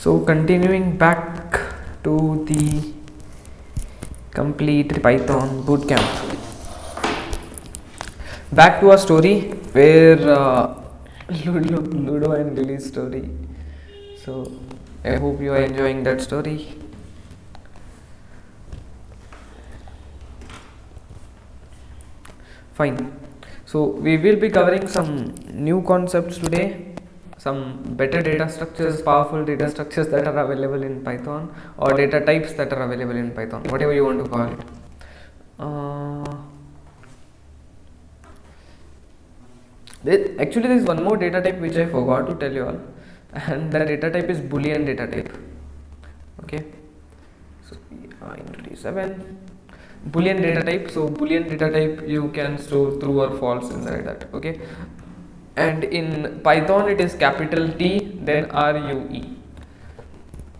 So continuing back to the complete Python bootcamp. Back to our story where Ludo and Lily's story. So I hope you are enjoying that story. Fine. So we will be covering some new concepts today, some better data structures, powerful data structures that are available in Python, or data types that are available in Python, whatever you want to call it. Actually, there is one more data type which I forgot to tell you all, and that data type is Boolean data type. Okay, so into 7 Boolean data type. So Boolean data type you can store true or false inside that. Okay, and in Python it is capital T then RUE.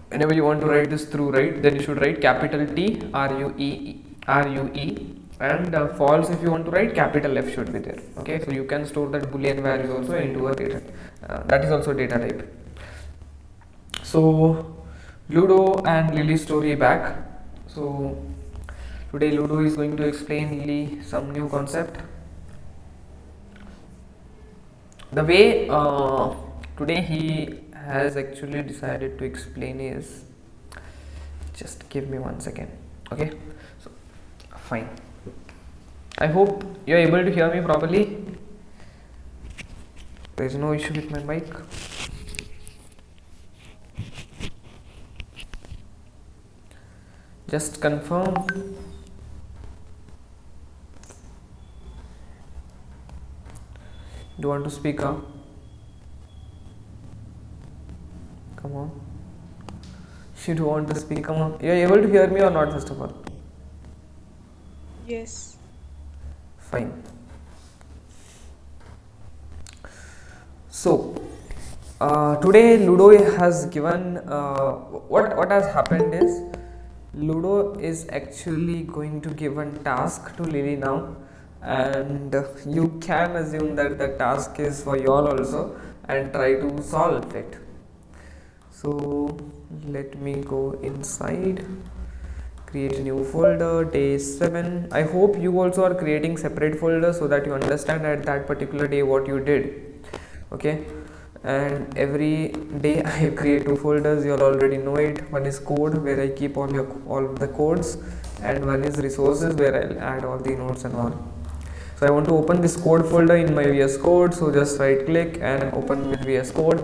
Whenever you want to write this through, right, then you should write capital T RUE, and false if you want to write, capital F should be there. Okay, so you can store that Boolean value also into a data, that is also data type. So Ludo and Lily story back. So today Ludo is going to explain Lily some new concept. The way today he has actually decided to explain is, just give me 1 second. Okay, so fine. I hope you are able to hear me properly. There is no issue with my mic. Just confirm. Do you want to speak up? Come on. You do want to speak? Come on. You are able to hear me or not, first of all? Yes. Fine. So today Ludo has given what has happened is Ludo is actually going to give a task to Lily now, and you can assume that the task is for you all also, and try to solve it. So let me go inside, create a new folder, day 7. I hope you also are creating separate folders so that you understand at that particular day what you did. Okay, and every day I create 2 folders. You all already know it. One is code, where I keep all the codes, and one is resources, where I'll add all the notes and all. So I want to open this code folder in my VS Code, so just right click and open with VS Code.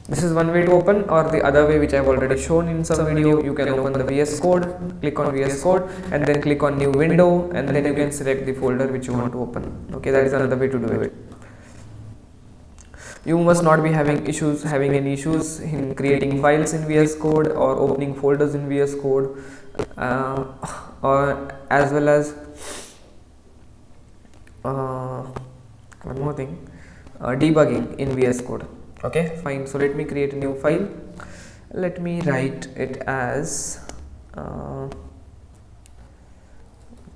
This is one way to open, or the other way which I have already shown in some video. You can open the VS Code, click on VS Code, and then click on new window, and then you can select the folder which you want to open. Okay, that is another way to do it. You must not be having any issues in creating files in VS Code or opening folders in VS Code, or as well as one more thing, debugging in VS Code. Okay, fine. So let me create a new file. Let me write it as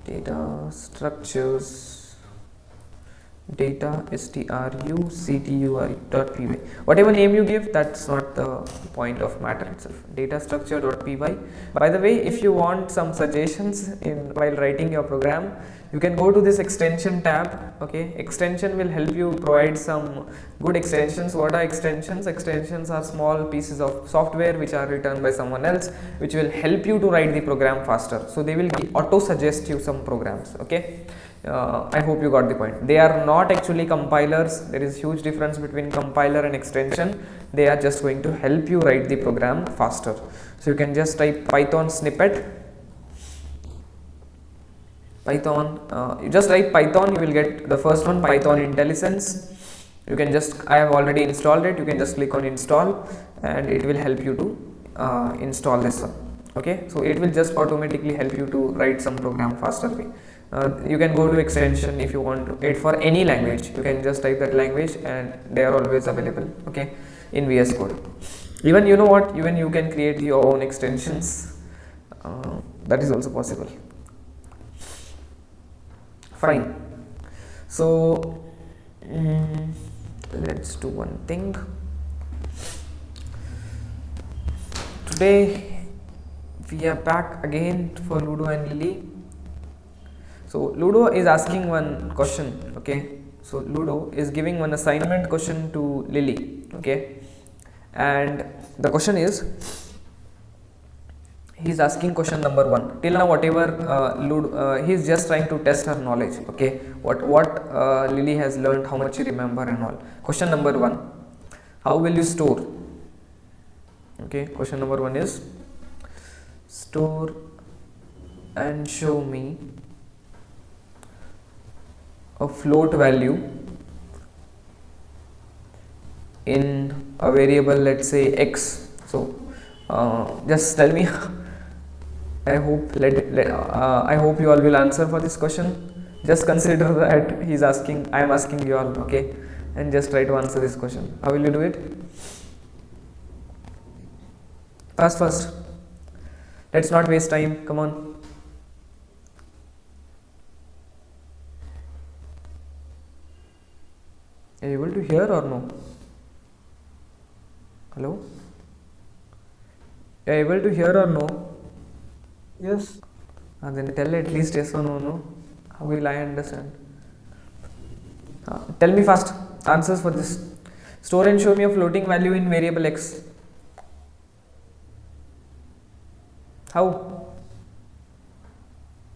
data structures data structui.py. Whatever name you give, that's not the point of matter itself. Data structure.py. By the way, if you want some suggestions in while writing your program, you can go to this extension tab. Okay, extension will help you provide some good extensions. What are extensions? Extensions are small pieces of software which are written by someone else, which will help you to write the program faster. So they will auto suggest you some programs. Okay, I hope you got the point. They are not actually compilers. There is huge difference between compiler and extension. They are just going to help you write the program faster. So you can just type Python snippet, Python, you just write Python, you will get the first one, Python IntelliSense. You can just, I have already installed it, you can just click on install, and it will help you to install this one. Okay, so it will just automatically help you to write some program faster way. You can go to extension if you want it for any language. You can just type that language and they are always available. Okay, in VS Code. Even you know what, even you can create your own extensions. That is also possible. Fine. So let's do one thing. today we are back again for Ludo and Lily. So Ludo is asking one question, okay? So Ludo is giving one assignment question to Lily, okay? And the question is, he is asking question number 1. Till now whatever Ludo, he is just trying to test her knowledge, okay? What Lily has learned, how much she remember and all. Question number 1, how will you store? Okay, question number 1 is, store and show me a float value in a variable, let's say x. So just tell me. I hope you all will answer for this question. Just consider that he is asking, I am asking you all, okay, and just try to answer this question. How will you do it? First, let's not waste time. Come on. Are you able to hear or no? Hello? Are you able to hear or no? Yes. Then tell at least yes or no, no. How will I understand? Tell me fast answers for this. Store and show me a floating value in variable x. How?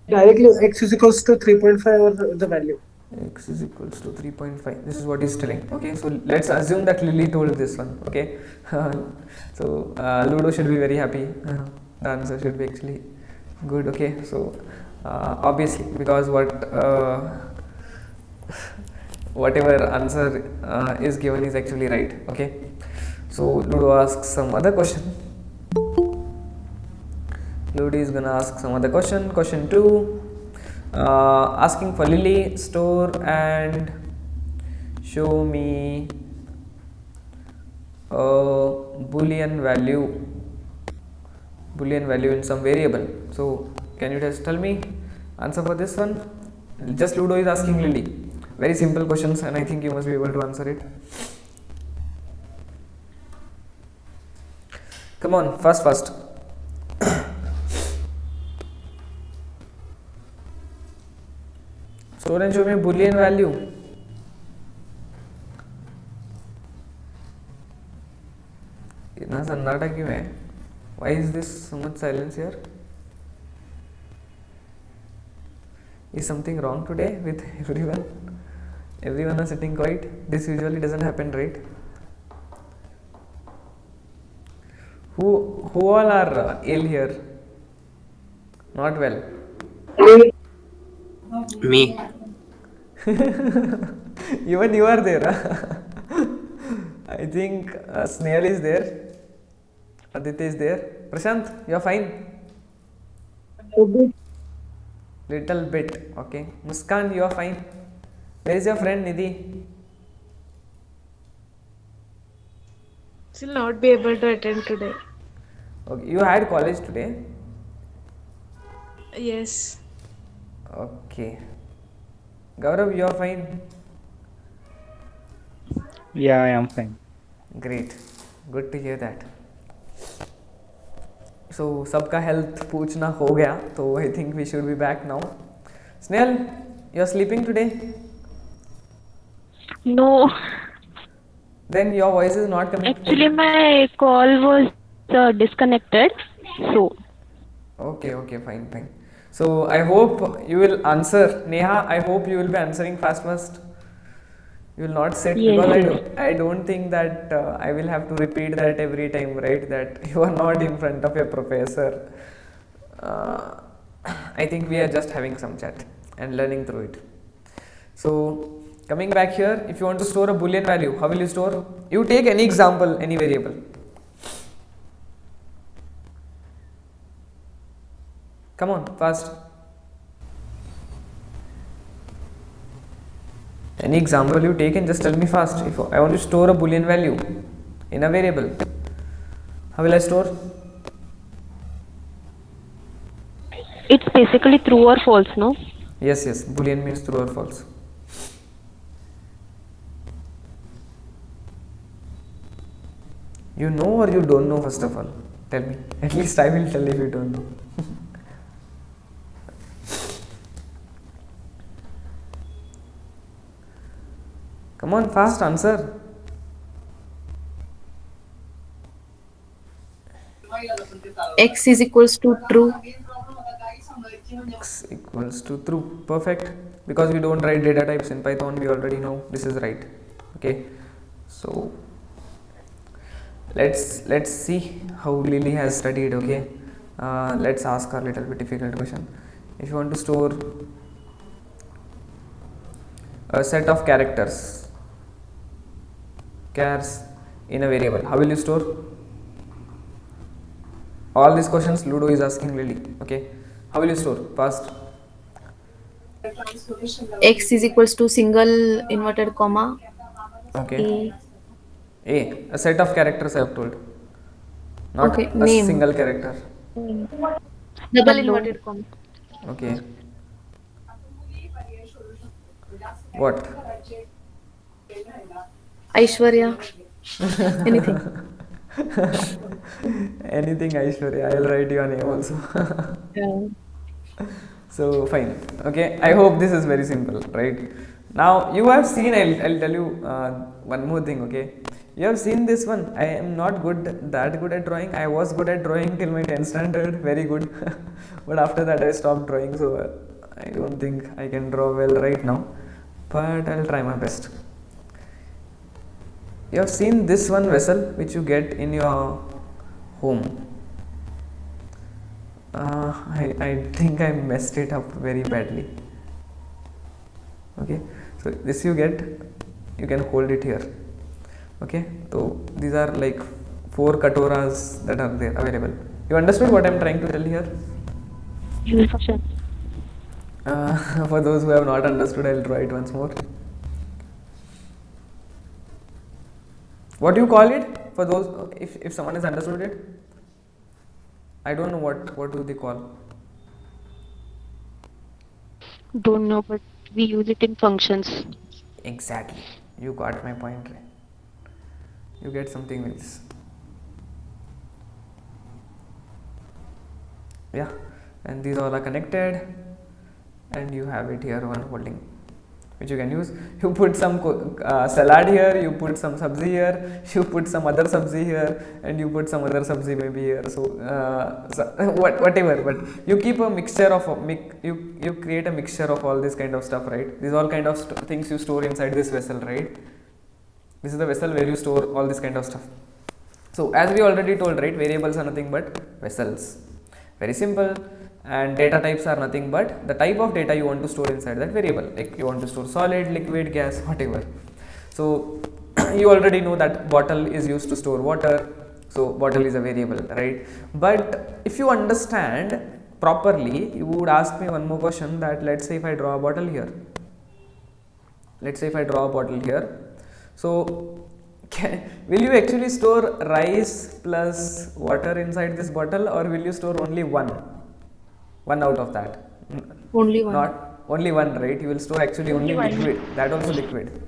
Directly x is equals to 3.5 or the value. X is equals to 3.5. This is what he's telling. Okay, so let's assume that Lily told this one. Okay, so Ludo should be very happy. The answer should be actually good. Okay, so obviously, because whatever answer is given is actually right. Okay, so Ludo asks some other question. Ludo is gonna ask some other question. Question 2. Asking for Lily, store and show me a boolean value in some variable. So can you just tell me answer for this one? Just Ludo is asking Lily. Very simple questions, and I think you must be able to answer it. Come on, fast. Store and show me a boolean value. इतना सन्नाटा क्यों है? Why is this so much silence here? Is something wrong today with everyone? Everyone is sitting quiet. This usually doesn't happen, right? Who all are ill here? Not well. Me. Even you are there. I think Snail is there. Aditya is there. Prashant, you are fine? Little bit. Okay. Muskan, you are fine. Where is your friend Nidhi? Still not be able to attend today. Okay. You had college today? Yes. Okay. Gaurav, you are fine? Yeah, I am fine. Great. Good to hear that. So, सबका health पूछना हो गया, तो I think we should be back now. Snail, you are sleeping today? No, Then your voice is not coming. actually my call was disconnected. So, Okay, fine. So I hope you will answer. Neha, I hope you will be answering fast. You will not sit, Yes, because yes. I don't think that I will have to repeat that every time, right? That you are not in front of your professor. I think we are just having some chat and learning through it. So coming back here, if you want to store a boolean value, how will you store? You take any example, any variable. Come on, fast. Any example you take and just tell me fast. If I want to store a boolean value in a variable, how will I store? it's basically true or false, no? Yes, boolean means true or false. You know or you don't know, first of all? Tell me. At least I will tell if you don't know. Come on, fast answer. X is equals to true. X equals to true. Perfect. Because we don't write data types in Python, we already know this is right. Okay. So let's see how Lily has studied. Okay. Let's ask her a little bit difficult question. If you want to store a set of characters, chars in a variable, how will you store? All these questions Ludo is asking Lily. Okay. How will you store? Fast. X is equals to single inverted comma. Okay. A set of characters I have told, not Okay, a name. single character. Double inverted comma. Okay. What? Aishwarya. Anything. Anything Aishwarya, I'll write your name also. So fine. Okay, I hope this is very simple, right? Now you have seen, I'll tell you one more thing. Okay, you have seen this one. I am not that good at drawing. I was good at drawing till my 10th standard, very good. But after that I stopped drawing, so I don't think I can draw well right now, but I'll try my best. You have seen this one vessel which you get in your home. I think I messed it up very badly. Okay, so this you get, you can hold it here. Okay, so these are like 4 katoras that are there available. You understood what I am trying to tell here? Function. For those who have not understood, I will draw it once more. What do you call it? For those, if someone has understood it, I don't know what do they call. Don't know, but we use it in functions. Exactly, you got my point. You get something else. Yeah, and these all are connected, and you have it here, one holding, which you can use. You put some salad here, you put some sabzi here, you put some other sabzi here, and you put some other sabzi maybe here. So, whatever. But you keep a mixture of you create a mixture of all this kind of stuff, right? These all kind of things you store inside this vessel, right? This is the vessel where you store all this kind of stuff. So, as we already told, right, variables are nothing but vessels. Very simple. And data types are nothing but the type of data you want to store inside that variable. Like you want to store solid, liquid, gas, whatever. So you already know that bottle is used to store water, so bottle is a variable, right? But if you understand properly, you would ask me one more question, that let's say if I draw a bottle here, so will you actually store rice plus water inside this bottle, or will you store only one out of that? Only one. Not only one, right? You will store actually only liquid, that also liquid.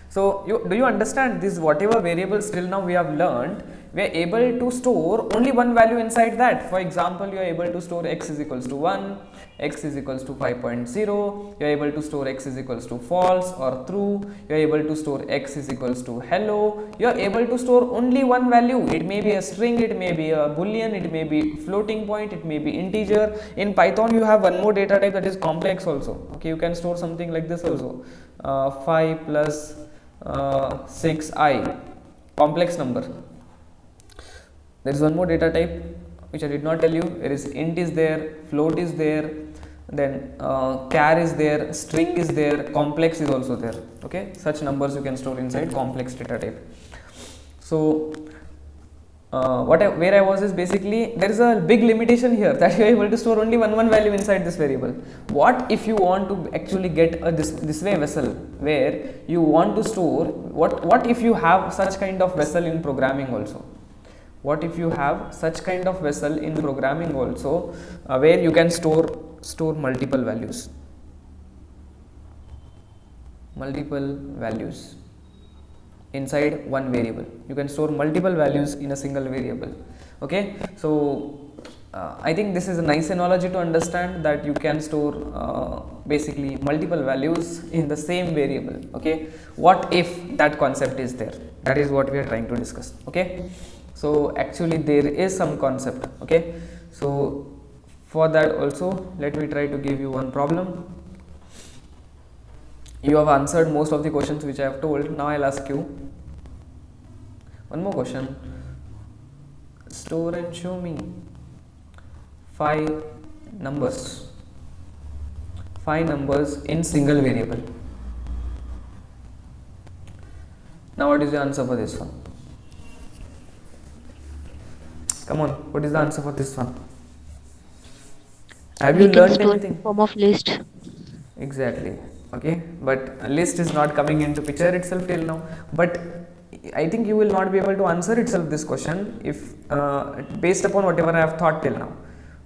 So do you understand this? Whatever variables till now we have learned, we are able to store only one value inside that. For example, you are able to store x is equals to 1, x is equals to 5.0, you are able to store x is equals to false or true, you are able to store x is equals to hello. You are able to store only one value. It may be a string, it may be a boolean, it may be floating point, it may be integer. In Python you have one more data type, that is complex also. Okay, you can store something like this also, 5 plus 6i, complex number. There is one more data type which I did not tell you. There is int is there, float is there, then char is there, string is there, complex is also there. Okay, such numbers you can store inside complex data type. So where I was is basically there is a big limitation here, that you are able to store only one value inside this variable. What if you want to actually get a this way vessel where you want to store, what if you have such kind of vessel in programming also? What if you have such kind of vessel in programming also, where you can store multiple values inside one variable. You can store multiple values in a single variable. Okay, so I think this is a nice analogy to understand that you can store basically multiple values in the same variable. Okay, what if that concept is there? That is what we are trying to discuss. Okay, so actually there is some concept. Okay, so for that also let me try to give you one problem. You have answered most of the questions which I have told. Now I'll ask you one more question. Store and show me 5 numbers in single variable. Now what is the answer for this one? Come on, what is the answer for this one? Have you We can learned store anything? in form of list. Exactly. Okay, but a list is not coming into picture itself till now, but I think you will not be able to answer itself this question if based upon whatever I have thought till now.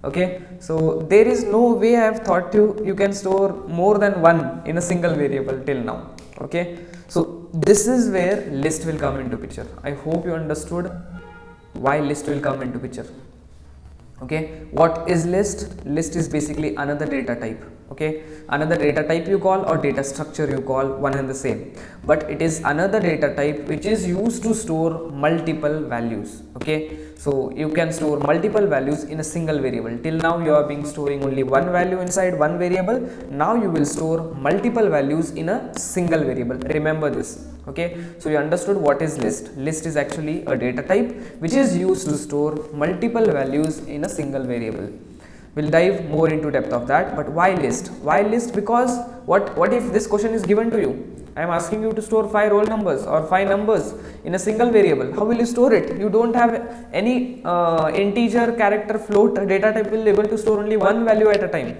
Okay, so there is no way I have thought you can store more than one in a single variable till now. Okay, so this is where list will come into picture. I hope you understood why list will come into picture. Okay, what is list? List is basically another data type. Okay, another data type you call, or data structure you call, one and the same, but it is another data type which is used to store multiple values. Okay, so you can store multiple values in a single variable. Till now you are being storing only one value inside one variable. Now you will store multiple values in a single variable. Remember this. Okay, so you understood what is list. List is actually a data type which is used to store multiple values in a single variable. We'll dive more into depth of that. But why list? Why list? Because what if this question is given to you? I am asking you to store 5 roll numbers or 5 numbers in a single variable. How will you store it? You don't have any integer, character, float data type will be able to store only one value at a time,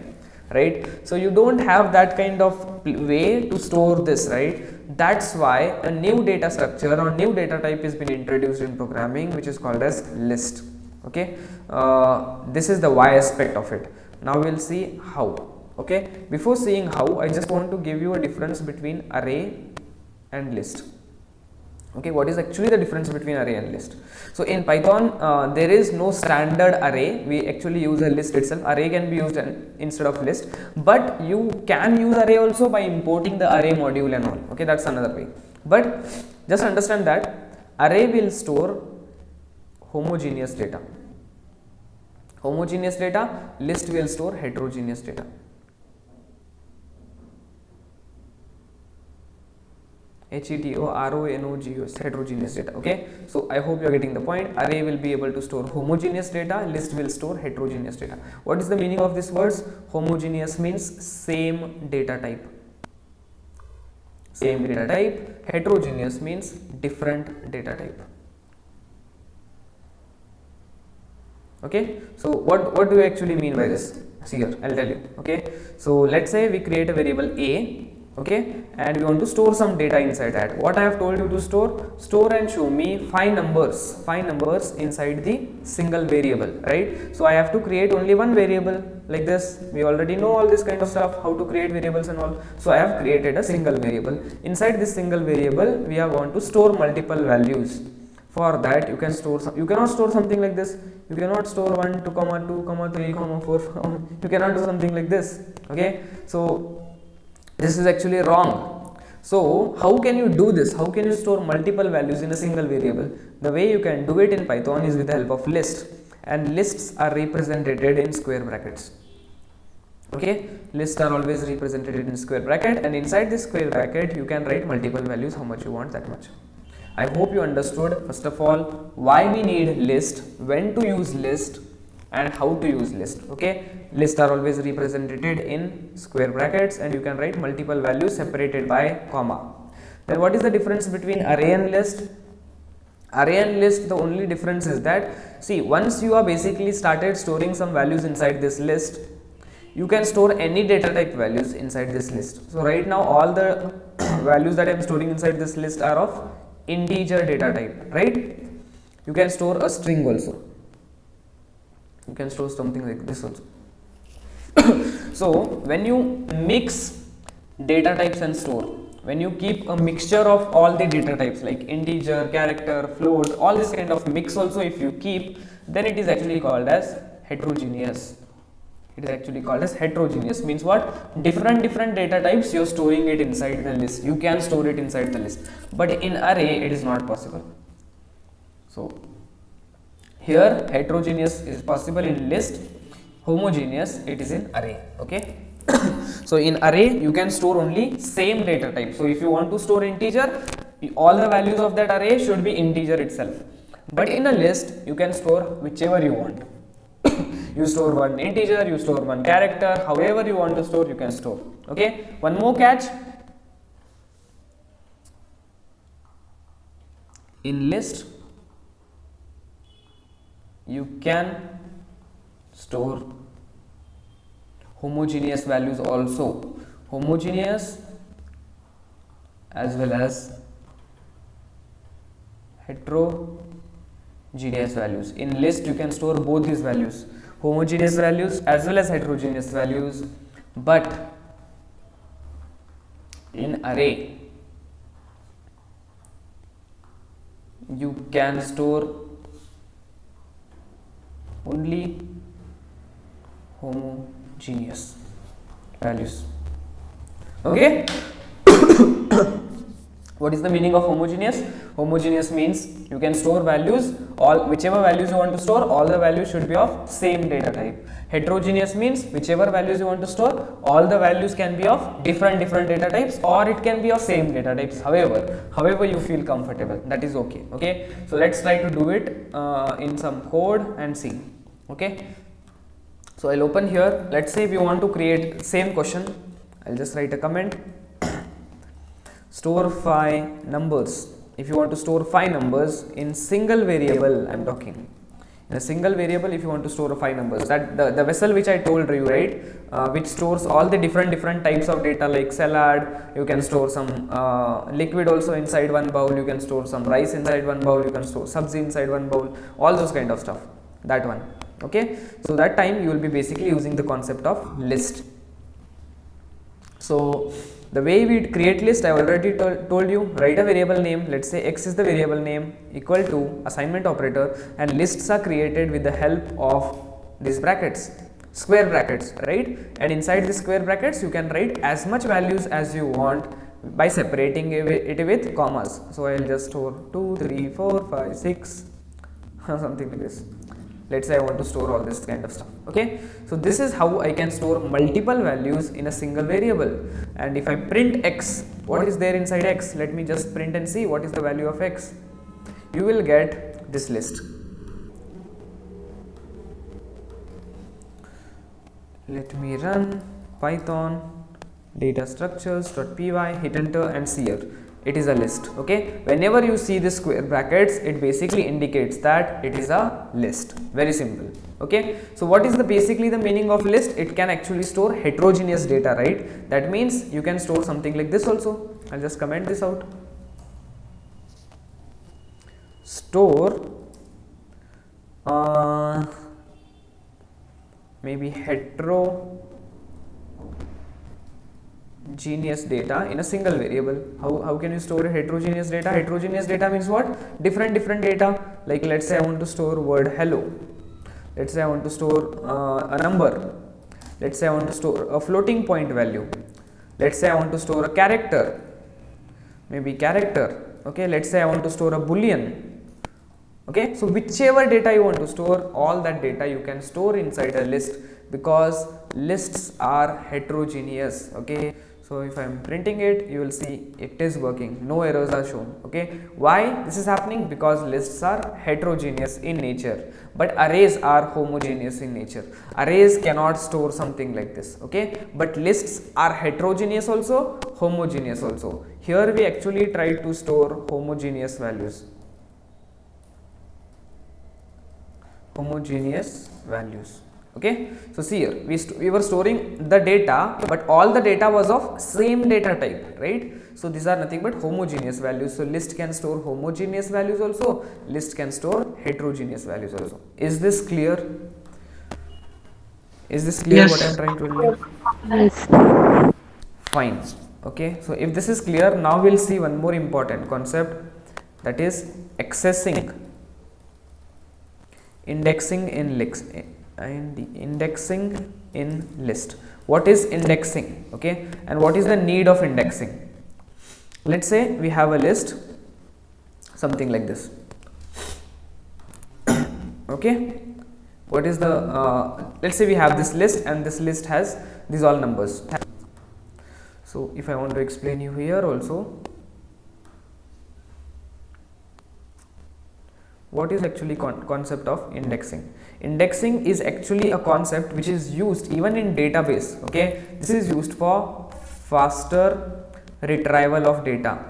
right? So you don't have that kind of way to store this, right? That's why a new data structure or new data type has been introduced in programming, which is called as list. Okay, this is the why aspect of it. Now we'll see how. Okay, before seeing how, I just want to give you a difference between array and list. Okay, what is actually the difference between array and list? So in Python there is no standard array. We actually use a list itself. Array can be used instead of list, but you can use array also by importing the array module and all. Okay, that's another way, but just understand that array will store homogeneous data. Homogeneous data, list will store heterogeneous data. heterogeneous, heterogeneous data. Okay, so I hope you are getting the point. Array will be able to store homogeneous data, list will store heterogeneous data. What is the meaning of these words? Homogeneous means same data type. Same data type. Heterogeneous means different data type. Okay, so what do you actually mean by this? See here, I'll tell you. Okay, so let's say we create a variable a. Okay, and we want to store some data inside that. What I have told you to store and show me 5 numbers inside the single variable, right? So I have to create only one variable like this. We already know all this kind of stuff, how to create variables and all. So I have created a single variable. Inside this single variable we are going to store multiple values. For that you can store you cannot store something like this. You cannot store 1, 2, 2, 3, 4. You cannot do something like this. Okay, so this is actually wrong. So how can you do this? How can you store multiple values in a single variable? The way you can do it in Python is with the help of list, and lists are represented in square brackets. Okay, lists are always represented in square bracket, and inside this square bracket you can write multiple values, how much you want, that much. I hope you understood first of all why we need list, when to use list, and how to use list. Okay, lists are always represented in square brackets, and you can write multiple values separated by comma. Then what is the difference between array and list? Array and list, the only difference is that, see, once you are basically started storing some values inside this list, you can store any data type values inside this list. So right now all the values that I am storing inside this list are of integer data type, right? You can store a string also. You can store something like this also. So when you mix data types and store, when you keep a mixture of all the data types like integer, character, float, all this kind of mix also if you keep, then it is actually called as heterogeneous. It is actually called as heterogeneous. Means what? Different data types you are storing it inside the list. You can store it inside the list, but in array it is not possible. So here heterogeneous is possible in list, homogeneous it is in array. Okay. So in array you can store only same data type. So if you want to store integer, all the values of that array should be integer itself. But in a list you can store whichever you want. You store one integer, you store one character, however you want to store you can store. Okay. One more catch. In list you can store homogeneous values also, homogeneous as well as heterogeneous values. In list you can store both these values, homogeneous values as well as heterogeneous values, but in array you can store only homogeneous values. Okay. What is the meaning of homogeneous? Homogeneous means you can store values, all whichever values you want to store, all the values should be of same data type. Heterogeneous means whichever values you want to store, all the values can be of different data types, or it can be of same data types. However you feel comfortable, that is okay. Okay. So let's try to do it in some code and see. Okay. So I'll open here. Let's say if you want to create same question, I'll just write a comment. Store 5 numbers. If you want to store 5 numbers in single variable, I'm talking in a single variable. If you want to store 5 numbers, that the vessel which I told you, right, which stores all the different types of data like salad, you can store some liquid also inside one bowl, you can store some rice inside one bowl, you can store sabzi inside one bowl, all those kind of stuff, that one. Okay. So that time you will be basically using the concept of list. So the way we create list, I already told you, write a variable name, let's say x is the variable name, equal to assignment operator, and lists are created with the help of these brackets, square brackets, right? And inside the square brackets you can write as much values as you want by separating it with commas. So I will just store 2, 3, 4, 5, 6 something like this. Let's say I want to store all this kind of stuff. Okay. So this is how I can store multiple values in a single variable. And if I print x, what is there inside x? Let me just print and see what is the value of x. You will get this list. Let me run python data structures.py, hit enter and see here. It is a list. Okay. Whenever you see this square brackets, it basically indicates that it is a list. Very simple. Okay. So what is basically the meaning of list? It can actually store heterogeneous data, right? That means you can store something like this also. I'll just comment this out. Store maybe heterogeneous data in a single variable. How can you store a heterogeneous data? Heterogeneous data means what? Different data. Like let's say I want to store word hello. Let's say I want to store a number. Let's say I want to store a floating point value. Let's say I want to store a character. Maybe character. Okay. Let's say I want to store a boolean. Okay. So whichever data you want to store, all that data you can store inside a list, because lists are heterogeneous. Okay. So if I am printing it, you will see it is working, no errors are shown. Okay. Why this is happening? Because lists are heterogeneous in nature, but arrays are homogeneous in nature. Arrays cannot store something like this. Okay. But lists are heterogeneous also, homogeneous also. Here we actually try to store homogeneous values. Homogeneous values. Okay. So see here, we were storing the data, but all the data was of same data type, right? So these are nothing but homogeneous values. So list can store homogeneous values also, list can store heterogeneous values also. Is this clear? Is this clear? Yes. What I am trying to tell you? Yes. Fine. Okay, so if this is clear, now we'll see one more important concept, that is accessing indexing in list and indexing in list. What is indexing? Okay, and what is the need of indexing? Let's say we have a list, something like this. Okay, what is the let's say we have this list, and this list has these all numbers. So if I want to explain you here also, what is actually concept of indexing? Indexing is actually a concept which is used even in database. Okay, this is used for faster retrieval of data.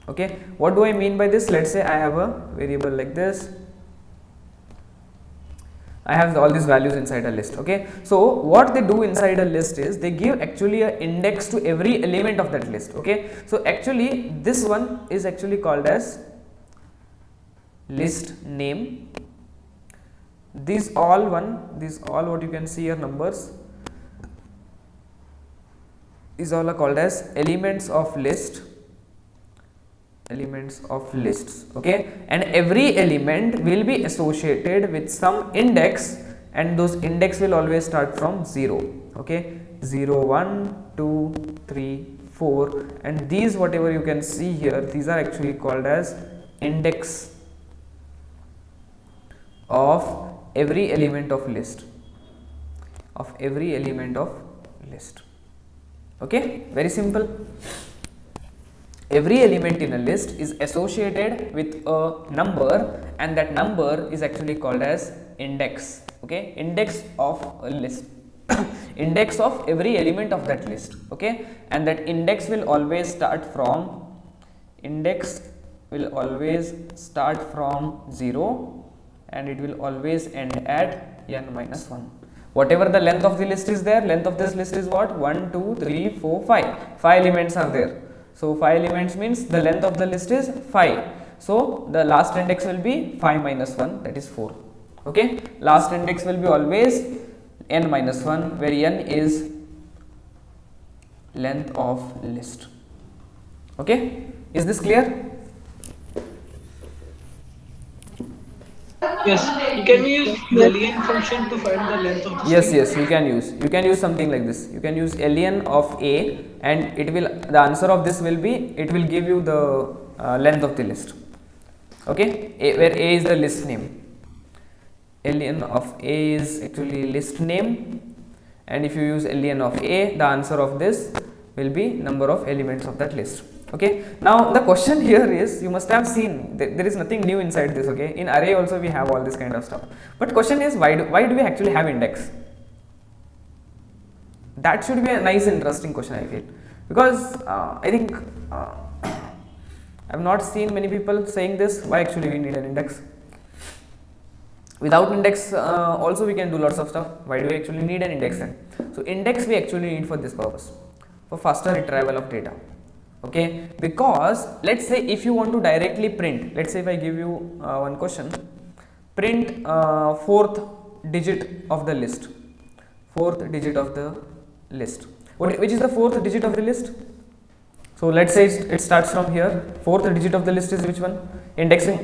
Okay, what do I mean by this? Let's say I have a variable like this. I have all these values inside a list. Okay, so what they do inside a list is they give actually an index to every element of that list. Okay, so actually this one is actually called as list name. These all what you can see here numbers, these all are called as elements of lists. Okay, and every element will be associated with some index, and those index will always start from 0. Okay, 0 1 2 3 4, and these whatever you can see here, these are actually called as index of every element of list. Okay, very simple. Every element in a list is associated with a number, and that number is actually called as index. Okay, index of a list index of every element of that list. Okay, and that index will always start from 0, and it will always end at n minus 1. Whatever the length of the list is there, length of this list is what? 1 2 3 4 5. 5 elements are there. So 5 elements means the length of the list is 5. So the last index will be 5 minus 1, that is 4. Okay, last index will be always n minus 1, where n is length of list. Okay, is this clear? Yes. Can we use boolean function to find the length of the Yes, string? yes, you can use something like this. You can use ln of a, and it will, the answer of this will be, it will give you the length of the list. Okay, where a is the list name. Ln of a is actually list name, and if you use ln of a, the answer of this will be number of elements of that list. Okay, now the question here is, you must have seen there is nothing new inside this. Okay, in array also we have all this kind of stuff, but question is, why do we actually have index? That should be a nice interesting question, I feel, because I think I have not seen many people saying this, why actually we need an index. Without index also we can do lots of stuff. Why do we actually need an index then? So index we actually need for this purpose, for faster retrieval of data. Okay, because let's say if you want to directly print, let's say if I give you one question, print fourth digit of the list. Which is the fourth digit of the list? So let's say it starts from here. Fourth digit of the list is which one? Indexing.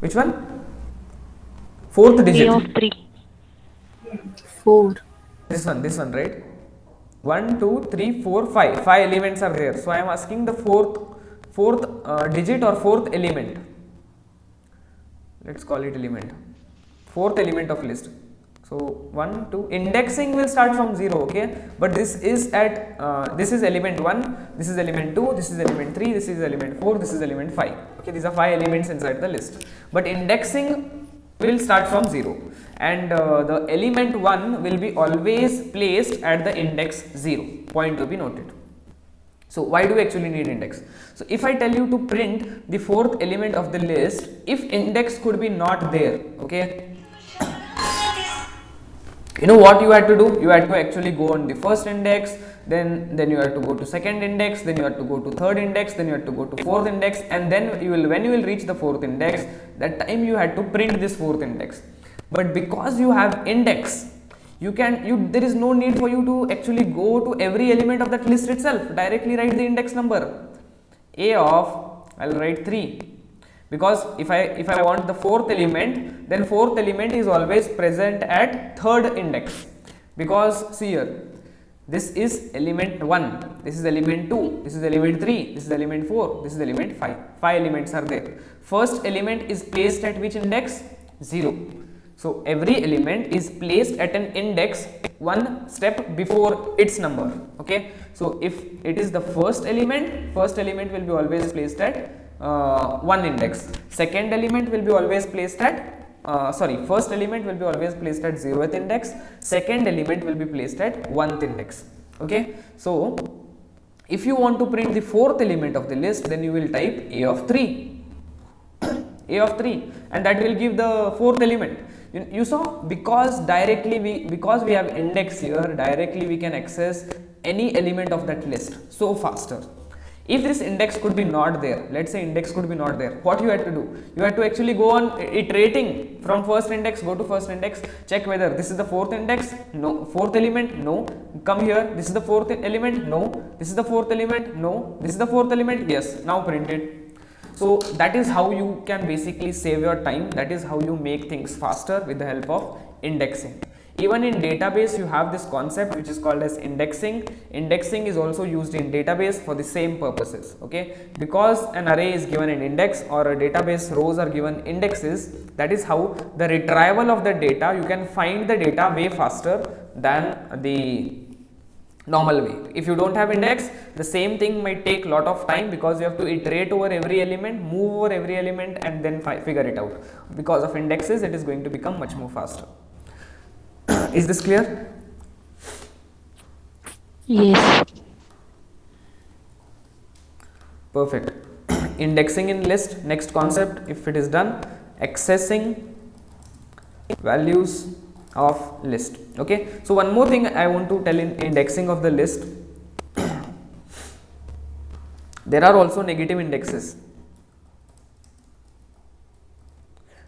Which one? Fourth digit. A of 3. 4. This one, right? 1 2 3 4 5. 5 elements are there. So I am asking the fourth digit or fourth element. Let's call it element. Fourth element of list. So 1 2, indexing will start from 0. Okay, but this is at this is element 1, this is element 2, this is element 3, this is element 4, this is element 5. Okay, these are 5 elements inside the list, but indexing will start from 0, and the element 1 will be always placed at the index 0. Point to be noted. So why do we actually need index? So if I tell you to print the fourth element of the list, if index could be not there, okay, you know what you had to do? You had to actually go on the first index, then you had to go to second index, then you had to go to third index, then you had to go to fourth index, and then you will, when you will reach the fourth index, that time you had to print this fourth index. But because you have index, there is no need for you to actually go to every element of that list itself. Directly write the index number. A of, I'll write 3, because if I want the fourth element, then fourth element is always present at third index, because see here, this is element 1, this is element 2, this is element 3, this is element 4, this is element 5. 5 elements are there. First element is placed at which index? 0. So every element is placed at an index one step before its number. Okay. So if it is the first element will be always placed at one index. Second element will be always placed at first element will be always placed at 0th index. Second element will be placed at 1th index. Okay. So if you want to print the fourth element of the list, then you will type A of 3, A of 3, and that will give the fourth element. You saw, because we have index here, directly we can access any element of that list so faster. If this index could be not there, let's say index could be not there, what you had to do? You had to actually go on iterating from first index, go to first index, check whether this is the fourth index, no, fourth element, no, come here, this is the fourth element, no, this is the fourth element, no, this is the fourth element, yes, now print it. So that is how you can basically save your time. That is how you make things faster with the help of indexing. Even in database, you have this concept which is called as indexing. Indexing is also used in database for the same purposes. Okay, because an array is given an index or a database rows are given indexes, that is how the retrieval of the data, you can find the data way faster than the normal way. If you don't have index, the same thing might take lot of time, because you have to iterate over every element, move over every element, and then figure it out. Because of indexes, it is going to become much more faster. Is this clear? Yes. Perfect. Indexing in list, next concept, if it is done, accessing values of list. Okay, so one more thing I want to tell in indexing of the list, there are also negative indexes.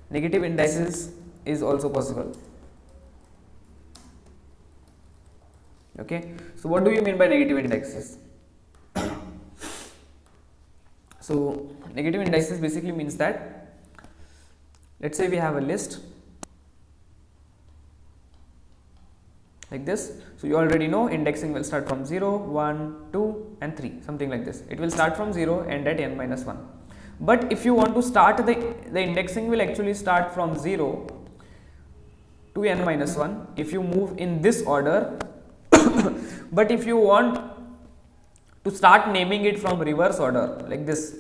Negative indices is also possible. Okay, so what do you mean by negative indexes? So negative indices basically means that, let's say we have a list like this. So you already know indexing will start from 0, 1, 2 and 3, something like this. It will start from 0 and at n minus 1. But if you want to start the indexing will actually start from 0 to n minus 1 if you move in this order. But if you want to start naming it from reverse order like this,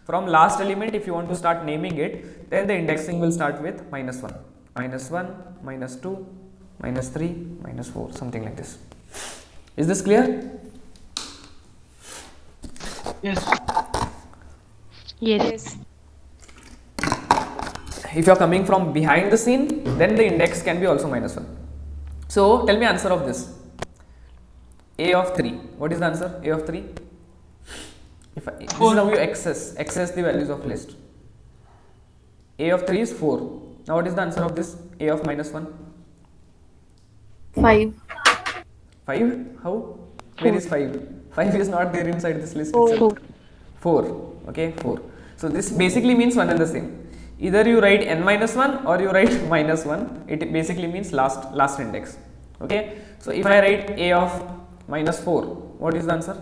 from last element, if you want to start naming it, then the indexing will start with minus 1, minus 1, minus 2, minus 3, minus 4, something like this. Is this clear? Yes. Yes. If you are coming from behind the scene, then the index can be also minus 1. So tell me answer of this. A of 3. What is the answer? A of 3. This is how you access the values of list. A of 3 is 4. Now what is the answer of this? A of minus 1. 5. 5? How? Where is 5? 5 is not there inside this list. 4. 4. Okay, 4. So this basically means one and the same. Either you write n minus 1 or you write minus 1. It basically means last index. Okay. So if I write A of minus 4, what is the answer?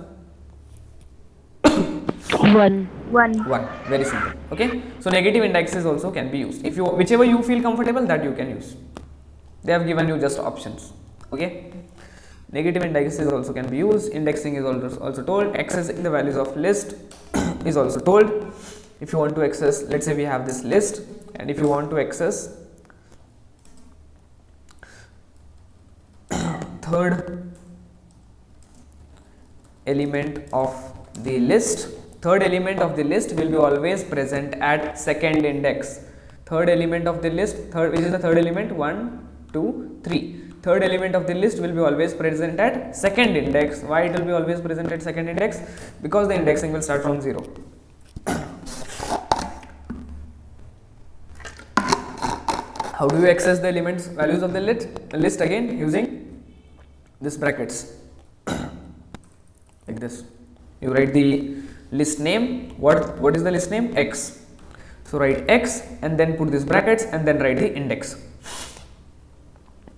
1. 1. Very simple. Okay. So negative indexes also can be used. If you, whichever you feel comfortable, that you can use. They have given you just options. Okay. Negative indexes also can be used. Indexing is also told. Accessing the values of list is also told. If you want to access, let's say we have this list, and if you want to access third element of the list, third element of the list will be always present at second index. Third element of the list, which is the third element, 1, 2, 3. Third element of the list will be always present at second index. Why it will be always present at second index? Because the indexing will start from 0. How do you access the elements values of the list again? Using this brackets like this. You write the list name. What is the list name? X. So write X and then put this brackets and then write the index.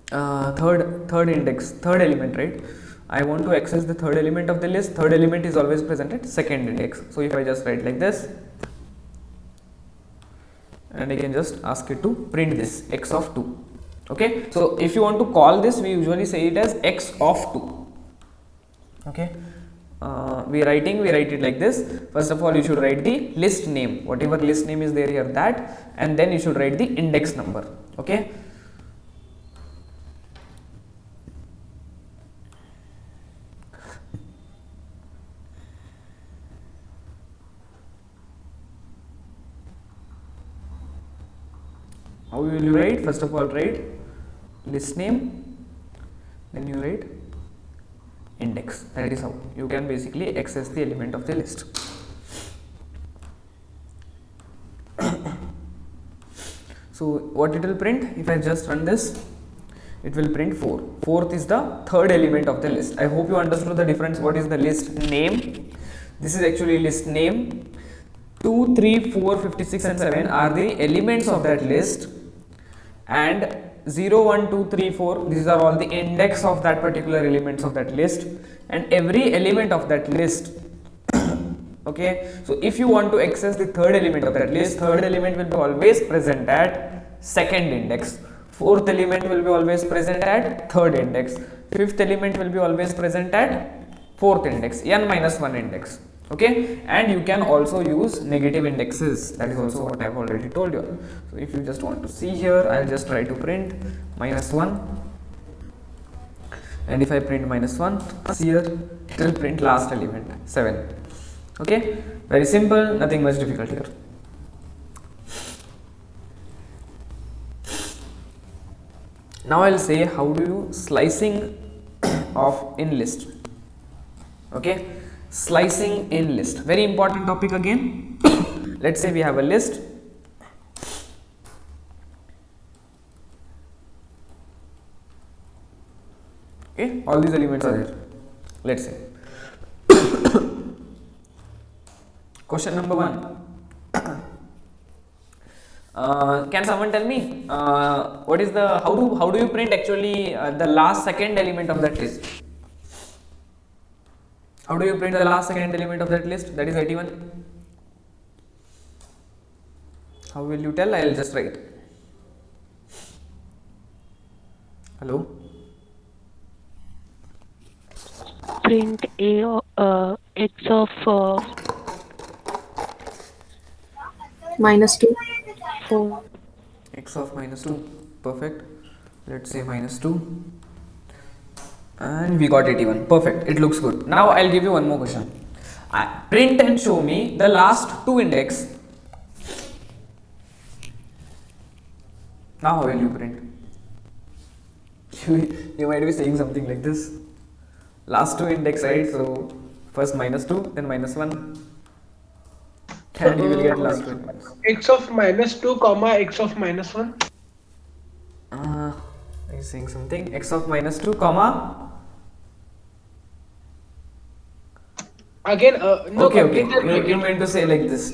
Third index, third element, right? I want to access the third element of the list. Third element is always present at second index. So if I just write like this, and I can just ask it to print this x of 2. Okay, so if you want to call this, we usually say it as x of 2. Okay, we write it like this. First of all, you should write the list name, whatever list name is there here, that, and then you should write the index number. Okay, how will you write? First of all, write list name, then you write index. That is how you can basically access the element of the list. So what it will print? If I just run this, it will print 4. Fourth is the third element of the list. I hope you understood the difference. What is the list name? This is actually list name. 2, 3, 4, 56 and 7 are the elements of that list, and 0, 1, 2, 3, 4, these are all the index of that particular elements of that list, and every element of that list. Okay, so if you want to access the third element of that list, third element will be always present at second index, fourth element will be always present at third index, fifth element will be always present at fourth index, n minus 1 index. Okay, and you can also use negative indexes. That is also what I have already told you. So if you just want to see here, I will just try to print -1, and if I print -1, see here, it will print last element 7. Okay, very simple, nothing much difficult here. Now I will say how do you slicing of in list. Okay, slicing in list, very important topic again. Let's say we have a list. Okay, all these elements are there. Let's say question number 1. Can someone tell me what is the how do you print actually the last second element of that list? How do you print the last second element of that list? That is 81. How will you tell? I will just write. Hello? Print x of -2. 4. X of -2. Perfect. Let's say -2. And we got 81. Perfect. It looks good. Now I'll give you one more question. Print and show me the last 2 index. Now how will you print? You might be saying something like this. Last 2 index, right? So first -2, then -1, and you will get last 2 index. X of -2 comma x of -1. Are you saying something? X of -2 comma. Again, no. Okay. complete the- You meant to say like this.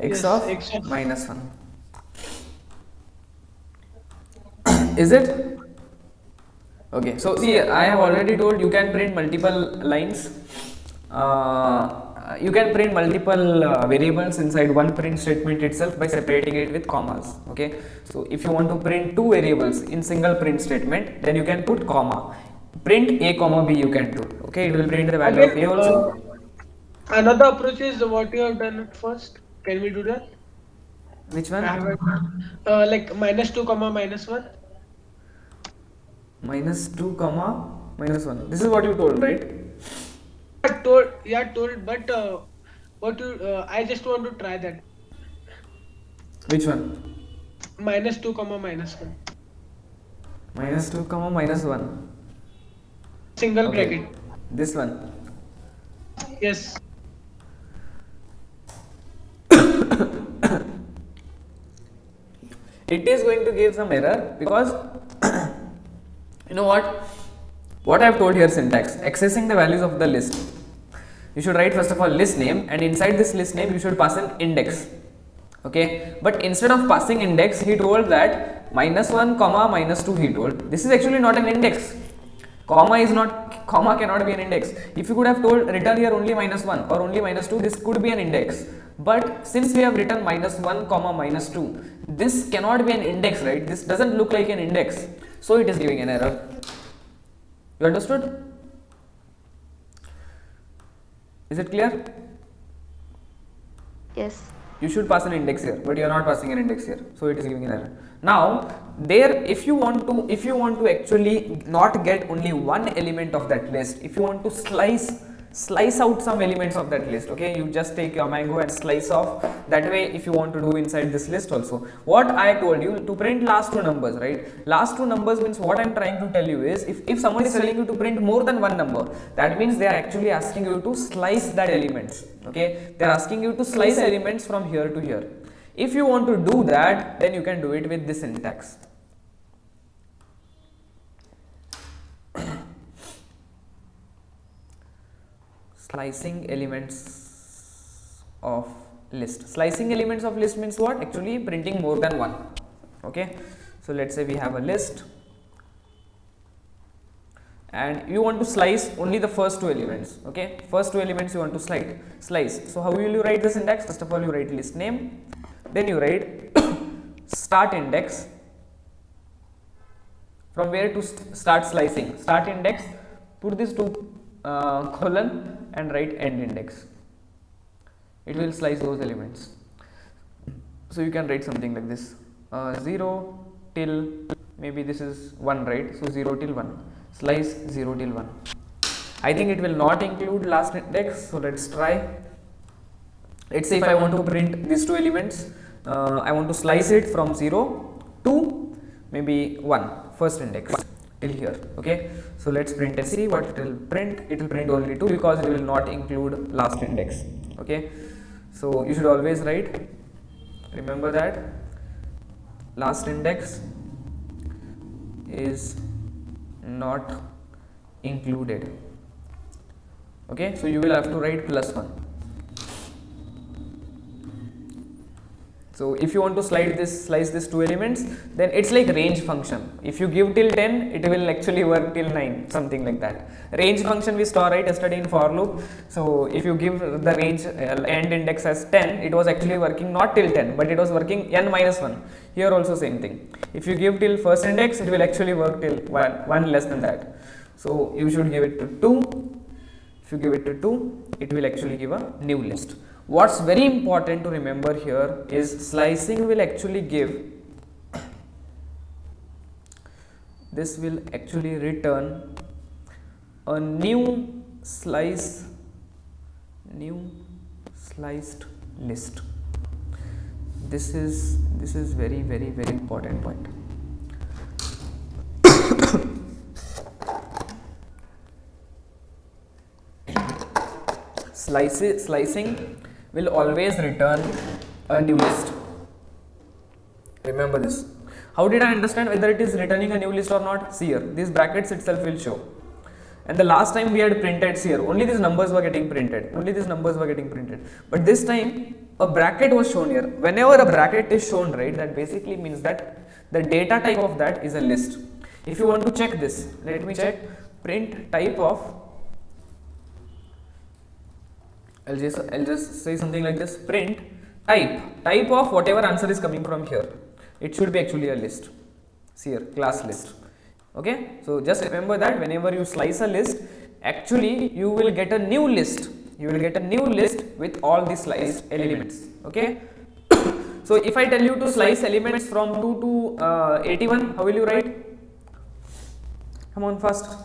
X Yes, of X of- -1. Is it? Okay. So see, I have already told you can print multiple lines. You can print multiple variables inside one print statement itself by separating it with commas. Okay. So if you want to print 2 variables in single print statement, then you can put comma. Print a comma b you can do. Okay, it will print the value of a also. Another approach is what you have done at first. Can we do that? Which one? I have like -2 comma -1. -2 comma -1. This is what you told, right? Told, but what you I just want to try that. Which one? -2 comma -1. -2 comma -1. Single Okay. bracket. This one. Yes. it is going to give some error because you know what I have told here syntax, accessing the values of the list. You should write first of all list name, and inside this list name you should pass an index. Okay, but instead of passing index, he told that -1 comma -2. He told this is actually not an index. Comma cannot be an index. If you could have told return here only -1 or only -2, this could be an index. But since we have written -1 comma -2, this cannot be an index, right? This doesn't look like an index, so it is giving an error. You understood? Is it clear? Yes. You should pass an index here, but you are not passing an index here, so it is giving an error. Now there, if you want to actually not get only one element of that list, if you want to slice out some elements of that list, okay, you just take your mango and slice off. That way, if you want to do inside this list also, what I told you to print last two numbers, right? Last two numbers means what I am trying to tell you is, if someone is telling you to print more than one number, that means they are actually asking you to slice that elements. Okay, they are asking you to slice elements from here to here. If you want to do that, then you can do it with this syntax. Slicing elements of list. Slicing elements of list means what? Actually printing more than one. Okay, so let's say we have a list and you want to slice only the first two elements. Okay, first two elements you want to slice. So how will you write the syntax? First of all, you write list name, then you write start index. From where to start slicing? Start index, put this to colon and write end index. It will slice those elements. So you can write something like this, 0 till, maybe this is 1, right? So 0 till 1, slice 0 till 1. I think it will not include last index, so let's try. Let's say if I want to print these two elements, I want to slice it from 0 to maybe 1, first index till here. Okay, so let's print and see what it will print. It will print only 2 because it will not include last index. Okay, so you should always write, remember that last index is not included. Okay, so you will have to write +1. So if you want to slice this two elements, then it's like range function. If you give till 10, it will actually work till 9, something like that. Range function we saw right yesterday in for loop. So if you give the range end index as 10, it was actually working not till 10, but it was working n minus 1. Here also same thing. If you give till first index, it will actually work till 1 less than that. So you should give it to 2. If you give it to 2, it will actually give a new list. What's very important to remember here is slicing will actually give, this will actually return a new sliced list. This is very important point. Slicing will always return a new list. Remember this. How did I understand whether it is returning a new list or not? See here, these brackets itself will show. And the last time we had printed here, only these numbers were getting printed. But this time a bracket was shown here. Whenever a bracket is shown, right, that basically means that the data type of that is a list. If you want to check this, let me check. Print type of, I'll just say something like this, print type of whatever answer is coming from here. It should be actually a list. See here, class list. Okay, so just remember that whenever you slice a list, actually you will get a new list. With all the sliced elements. Okay. So if I tell you to slice elements from 2 to 81, how will you write? Come on, fast.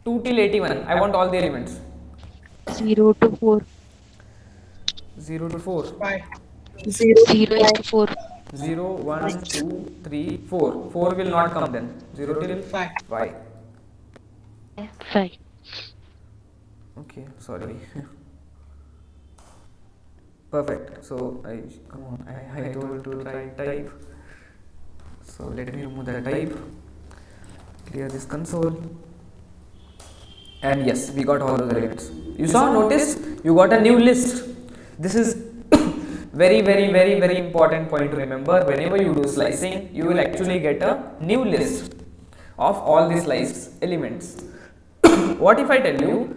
2 till 81. I want all the elements. 0 to 4. 0 to 4. 5. 0 to 4. 0, 1, 2, 3, 4. 4 will not come then. 0 till 5. 5. 5. Okay, sorry. Perfect. So come on, I told to try type. So let me remove the type. Clear this console. And yes, we got all those elements. You saw, notice, you got a new list. This is very important point to remember. Whenever you do slicing, you will actually get a new list of all the sliced elements. What if I tell you,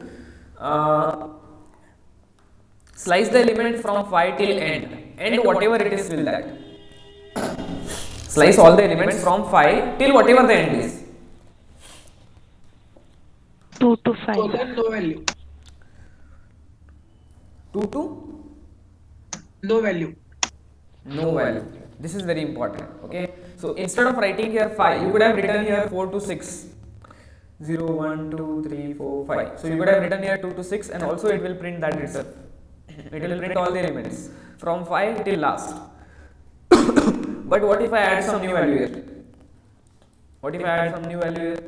slice the element from phi till end whatever it is will that. Slice all the elements from phi till whatever the end is. 2 to 5. So then no value. 2 to No value. no value. This is very important. Okay. So instead of writing here 5, you could have written here 4 to 6. 0, 1, 2, 3, 4, 5. So you could have written here 2 to 6, and also it will print that itself. It will print all the elements from 5 till last. But what if I add some new value here? What if I add some new value here?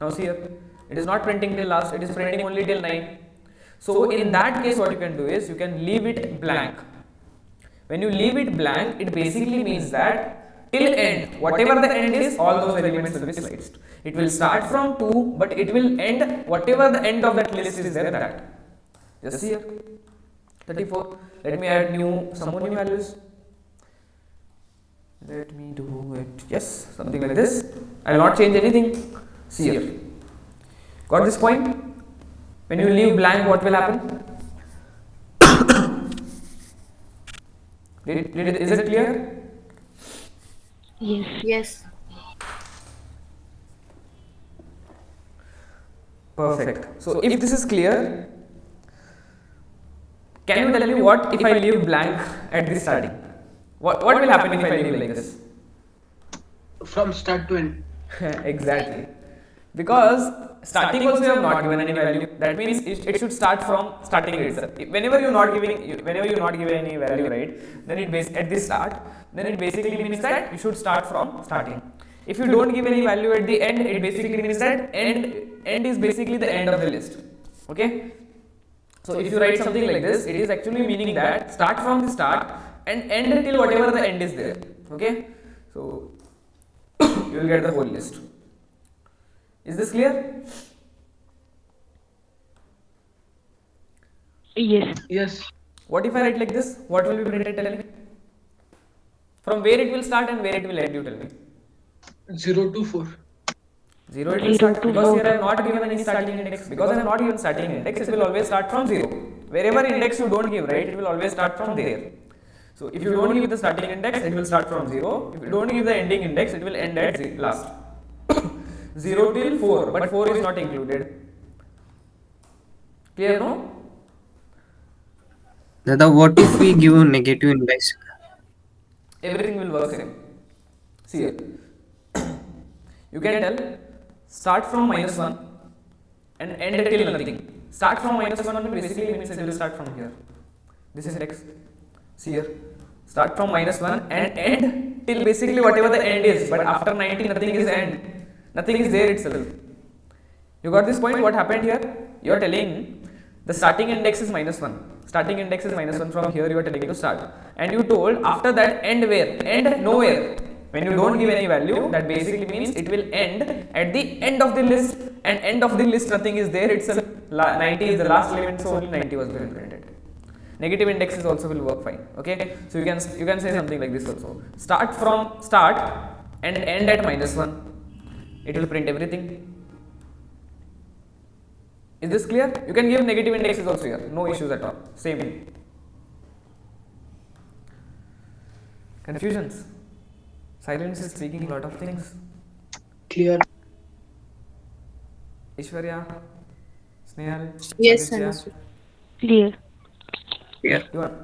Now see here, it is not printing till last, it is printing only till 9. So in that case, what you can do is you can leave it blank. When you leave it blank, it basically means that till end, whatever the end is, all those elements will be sliced. It will start from 2, but it will end whatever the end of that list is there, that. Just see here, 34. Let me add some more new values. Let me do it. Yes, something like this. I will not change anything. See here. Got this point? When you leave blank, what will happen? Is it clear? Yes. Yes. Perfect. So if this is clear, can you tell me what if I leave blank at the starting? What will happen if I leave like this? From start to end. Exactly. Because starting also you have not given any value. That means it should start from starting itself. Whenever you not giving any value, right? Then at the start, then it basically means that you should start from starting. If you don't give any value at the end, it basically means that end is basically the end of the list. Okay. So if you write something like this, it is actually meaning that start from the start and end till whatever the end is there. Okay. So you will get the whole list. Is this clear? Yes. Yes. What if I write like this? What will be printed? Tell me. From where it will start and where it will end, you tell me. 0 to 4. 0 it will start, because here I have not given any starting index. Because I have not given starting index, it will always start from 0. Wherever index you don't give, right, it will always start from there. So if you don't give the starting index, it will start from 0. If you don't give the ending index, it will end at last. 0 till 4, but 4 is not included. Clear, no? Dada, what if we give a negative index? Everything will work same. See here. You can tell start from -1 and end till nothing. Start from -1 basically means it will start from here. This is index. See here. Start from -1 and end till basically whatever the end is, but after 90 nothing is end. Nothing is there itself. You got this point? What happened here? You are telling the starting index is -1. Starting index is -1 from here you are telling it to start. And you told after that end where? End nowhere. When you don't give any value, that basically means it will end at the end of the list, and end of the list nothing is there itself. 90 is the last element, so only 90 was being printed. Negative indexes also will work fine. Okay, so you can say something like this also. Start from start and end at -1. It will print everything. Is this clear? You can give negative indexes also here. No issues at all. Same. Confusions. Silence is speaking a lot of things. Clear. Ishwarya, Snehal. Yes, Aditya. understood. Clear.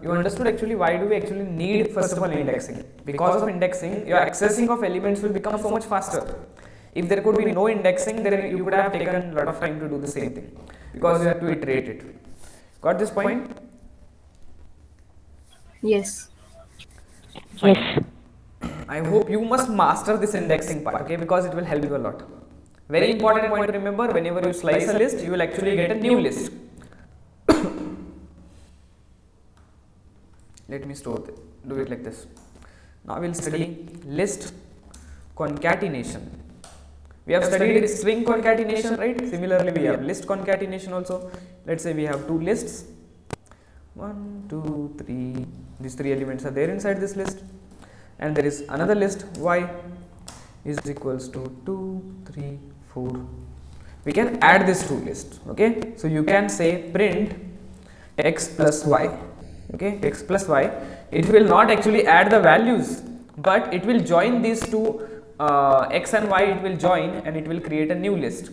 You understood actually why do we actually need first of all indexing? Because of indexing, your accessing of elements will become so much faster. If there could be no indexing, then you could have taken a lot of time to do the same thing, because you have to iterate it. Got this point? Yes. Yes. I hope you must master this indexing part, okay, because it will help you a lot. Very important point to remember, whenever you slice a list, you will actually get a new list. let me do it like this. Now we'll study list concatenation. We have studied string concatenation, right? Similarly, we have list concatenation also. Let's say we have two lists, 1, 2, 3. These three elements are there inside this list, and there is another list y is equals to 2, 3, 4. We can add this two lists. Okay, so you can say print x plus y. Okay, x plus y. It will not actually add the values, but it will join these two x and y. It will join and it will create a new list.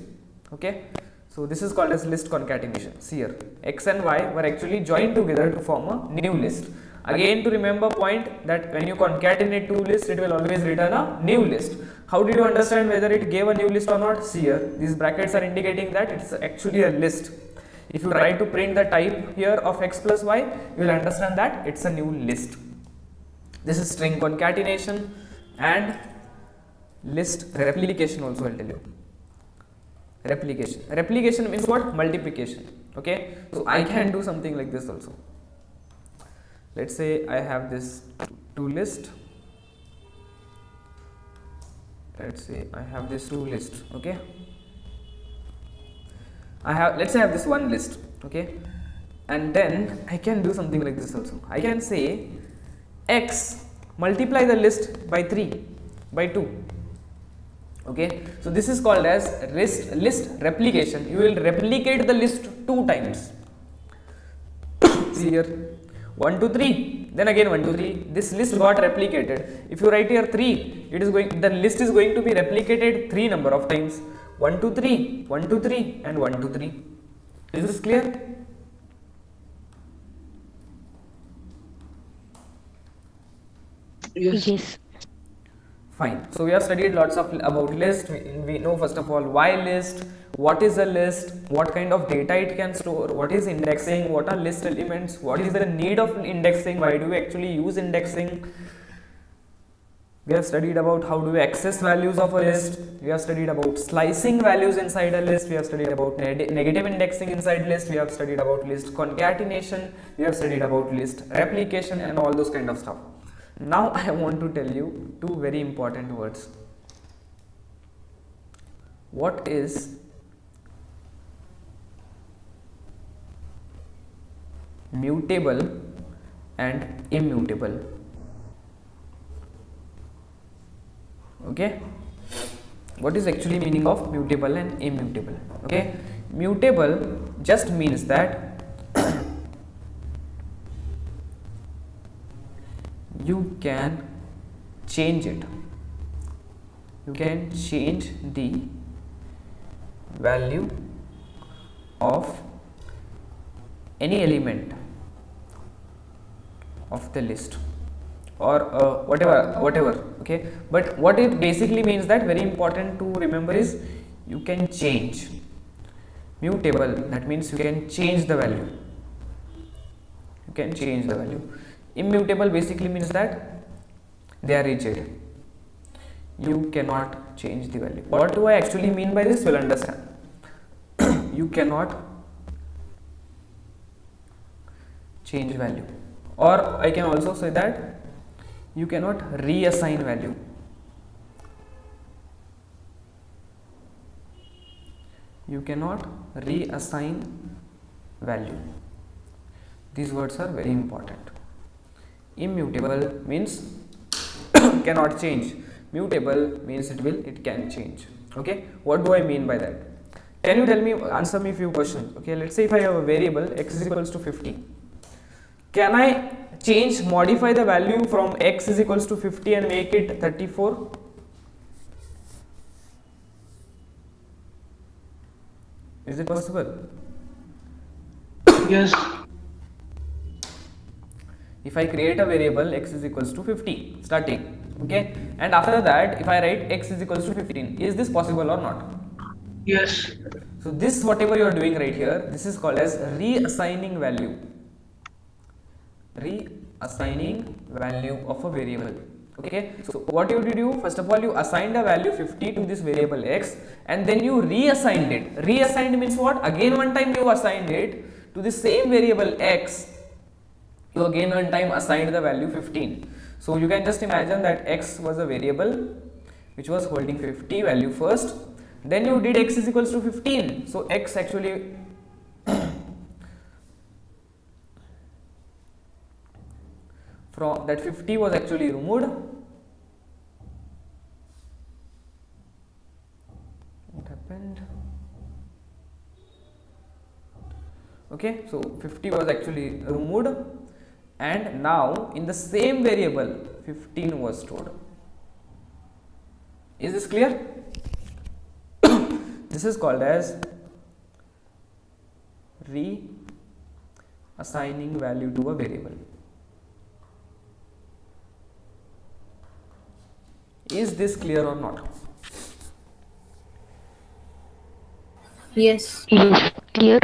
Okay, so this is called as list concatenation. See here, x and y were actually joined together to form a new list. Again, to remember point that when you concatenate two lists, it will always return a new list. How did you understand whether it gave a new list or not? See here, these brackets are indicating that it's actually a list. If you try to print the type here of x plus y, you will understand that it's a new list. This is string concatenation and list replication also. I'll tell you. Replication means what? Multiplication. Okay, so I can do something like this also. Let's say I have this two list. Let's say I have this two list. Okay, let's say I have this one list. Okay, and then I can do something like this also. I can say x multiply the list by 3 by 2. Okay, so this is called as list replication. You will replicate the list 2 times. See here, 1 2 3, then again 1 2 3. This list got replicated. If you write here 3, the list is going to be replicated 3 number of times. 1 2 3, 1 2 3, and 1 2 3. Is this clear? Yes. Fine. So we have studied lots of about list. We know first of all why list, what is a list, what kind of data it can store, what is indexing, what are list elements, what is the need of indexing, why do we actually use indexing. We have studied about how do we access values of a list. We have studied about slicing values inside a list. We have studied about negative indexing inside list. We have studied about list concatenation. We have studied about list replication and all those kind of stuff. Now I want to tell you two very important words. What is mutable and immutable? Okay, what is actually meaning of mutable and immutable? Okay, mutable just means that you can change it. You can change the value of any element of the list or whatever. Okay, but what it basically means, that very important to remember, is you can change. Mutable, that means you can change the value. You can change the value. Immutable basically means that they are rigid. You cannot change the value. What do I actually mean by this? You will understand. You cannot change value, or I can also say that you cannot reassign value. You cannot reassign value. These words are very important. Immutable means cannot change. Mutable means it can change. Okay, what do I mean by that? Can you tell me, answer me a few questions? Okay, let's say if I have a variable x is equals to 50, can I modify the value from x is equals to 50 and make it 34? Is it possible? Yes. If I create a variable x is equals to 50 starting, okay, and after that if I write x is equals to 15, is this possible or not? Yes. So this, whatever you are doing right here, this is called as reassigning value. Reassigning value of a variable. Okay, so what you did, first of all you assigned a value 50 to this variable x, and then you reassigned it. Reassigned means what? Again one time you assigned it to the same variable x, you again one time assigned the value 15. So you can just imagine that x was a variable which was holding 50 value first, then you did x is equals to 15. So x actually from that 50 was actually removed. What happened? Okay, so 50 was actually removed, and now in the same variable 15 was stored. Is this clear? This is called as reassigning value to a variable. Is this clear or not? Yes. Yes, clear.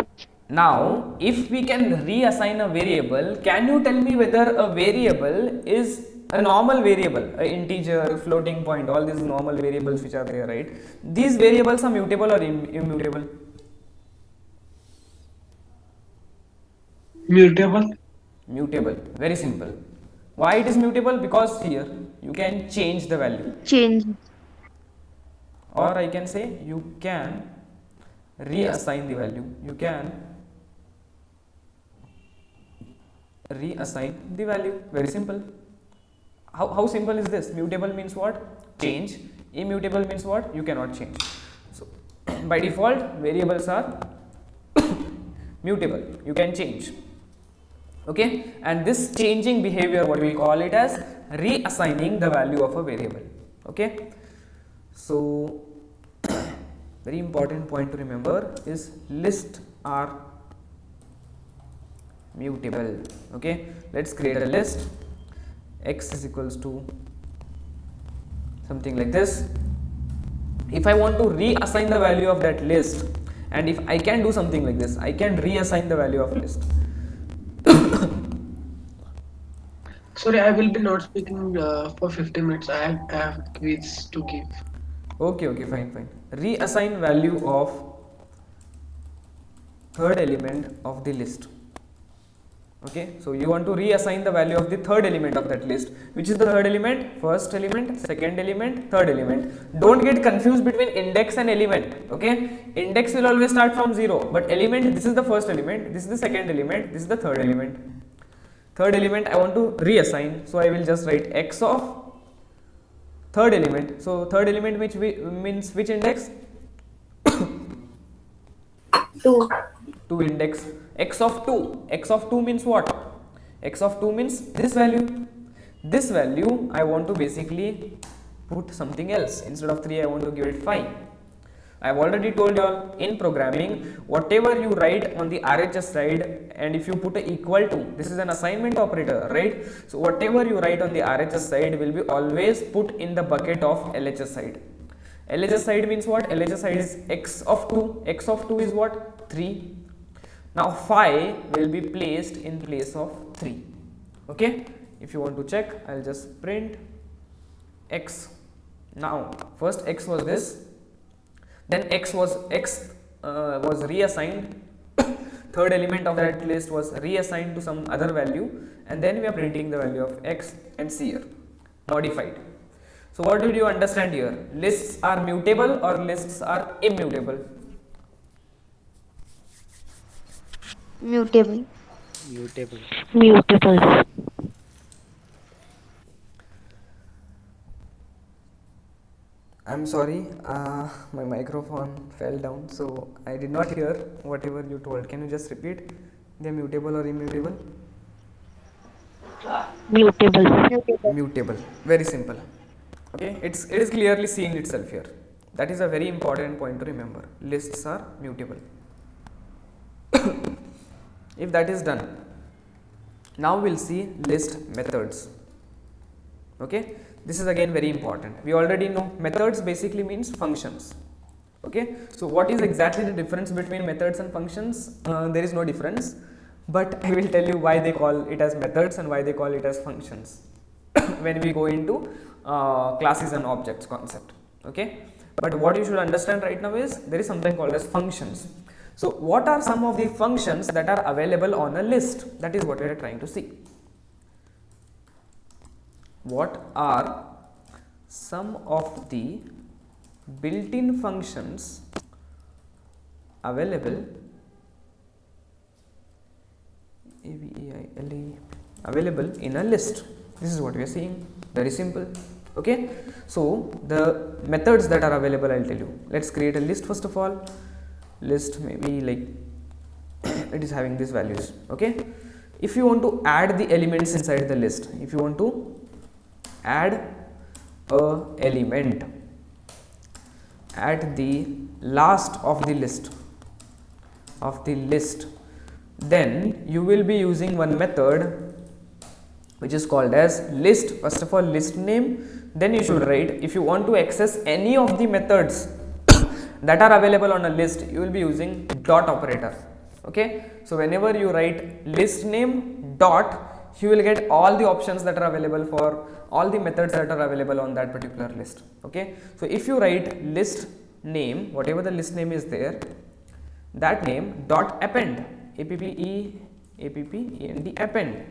Now, if we can reassign a variable, can you tell me whether a variable is a normal variable, an integer, floating point, all these normal variables which are there, right? These variables are mutable or immutable? Mutable. Mutable. Very simple. Why it is mutable? Because here you can change the value, Change. or I can say you can reassign the value. You can reassign the value. Very simple. How simple is this? Mutable means what? Change. Immutable means what? You cannot change. So by default variables are mutable, you can change. Okay, and this changing behavior, what we call it as reassigning the value of a variable. Okay, so very important point to remember is lists are mutable. Okay, let's create a list. X is equals to something like this. If I want to reassign the value of that list, and if I can do something like this, I can reassign the value of list. Sorry, I will be not speaking for 50 minutes. I have quiz to give. Okay, fine. Reassign value of third element of the list. Okay, so you want to reassign the value of the third element of that list. Which is the third element? First element, second element, third element. Don't get confused between index and element. Okay, index will always start from 0, but element, this is the first element, this is the second element, this is the third element. Third element I want to reassign, so I will just write x of third element. So third element which means which index? 2. 2 index. X of 2. X of 2 means what? X of 2 means this value. This value I want to basically put something else. Instead of 3 I want to give it 5. I have already told you all in programming, whatever you write on the RHS side, and if you put a equal to, this is an assignment operator, right? So whatever you write on the RHS side will be always put in the bucket of LHS side. LHS side means what? LHS side is x of 2. X of 2 is what? 3. Now 5 will be placed in place of 3. Okay, if you want to check, I'll just print x. Now first x was this, then x was reassigned. Third element of that list was reassigned to some other value, and then we are printing the value of x and see here modified. So what did you understand here? Lists are mutable or lists are immutable? Mutable. Mutable. Mutable. I'm sorry, my microphone fell down, so I did not hear whatever you told. Can you just repeat? They are mutable or immutable? Mutable. Mutable. Very simple. Okay, it is clearly seen itself here. That is a very important point to remember. Lists are mutable. If that is done, now we'll see list methods. Okay, this is again very important. We already know methods basically means functions. Okay, so what is exactly the difference between methods and functions? There is no difference, but I will tell you why they call it as methods and why they call it as functions when we go into classes and objects concept. Okay, but what you should understand right now is there is something called as functions. So what are some of the functions that are available on a list? That is what we are trying to see. what are some of the built-in functions available available in a list. This is what we are seeing, very simple. Okay, so the methods that are available, I'll tell you. Let's create a list. First of all, list maybe like it is having these values. Okay, if you want to add the elements inside the list, if you want to add a element at the last of the list, then you will be using one method which is called as list. First of all, list name, then you should write, if you want to access any of the methods that are available on a list, you will be using dot operator. Okay, so whenever you write list name dot, you will get all the options that are available for all the methods that are available on that particular list. Okay, so if you write list name, whatever the list name is there, that name dot append, append, append.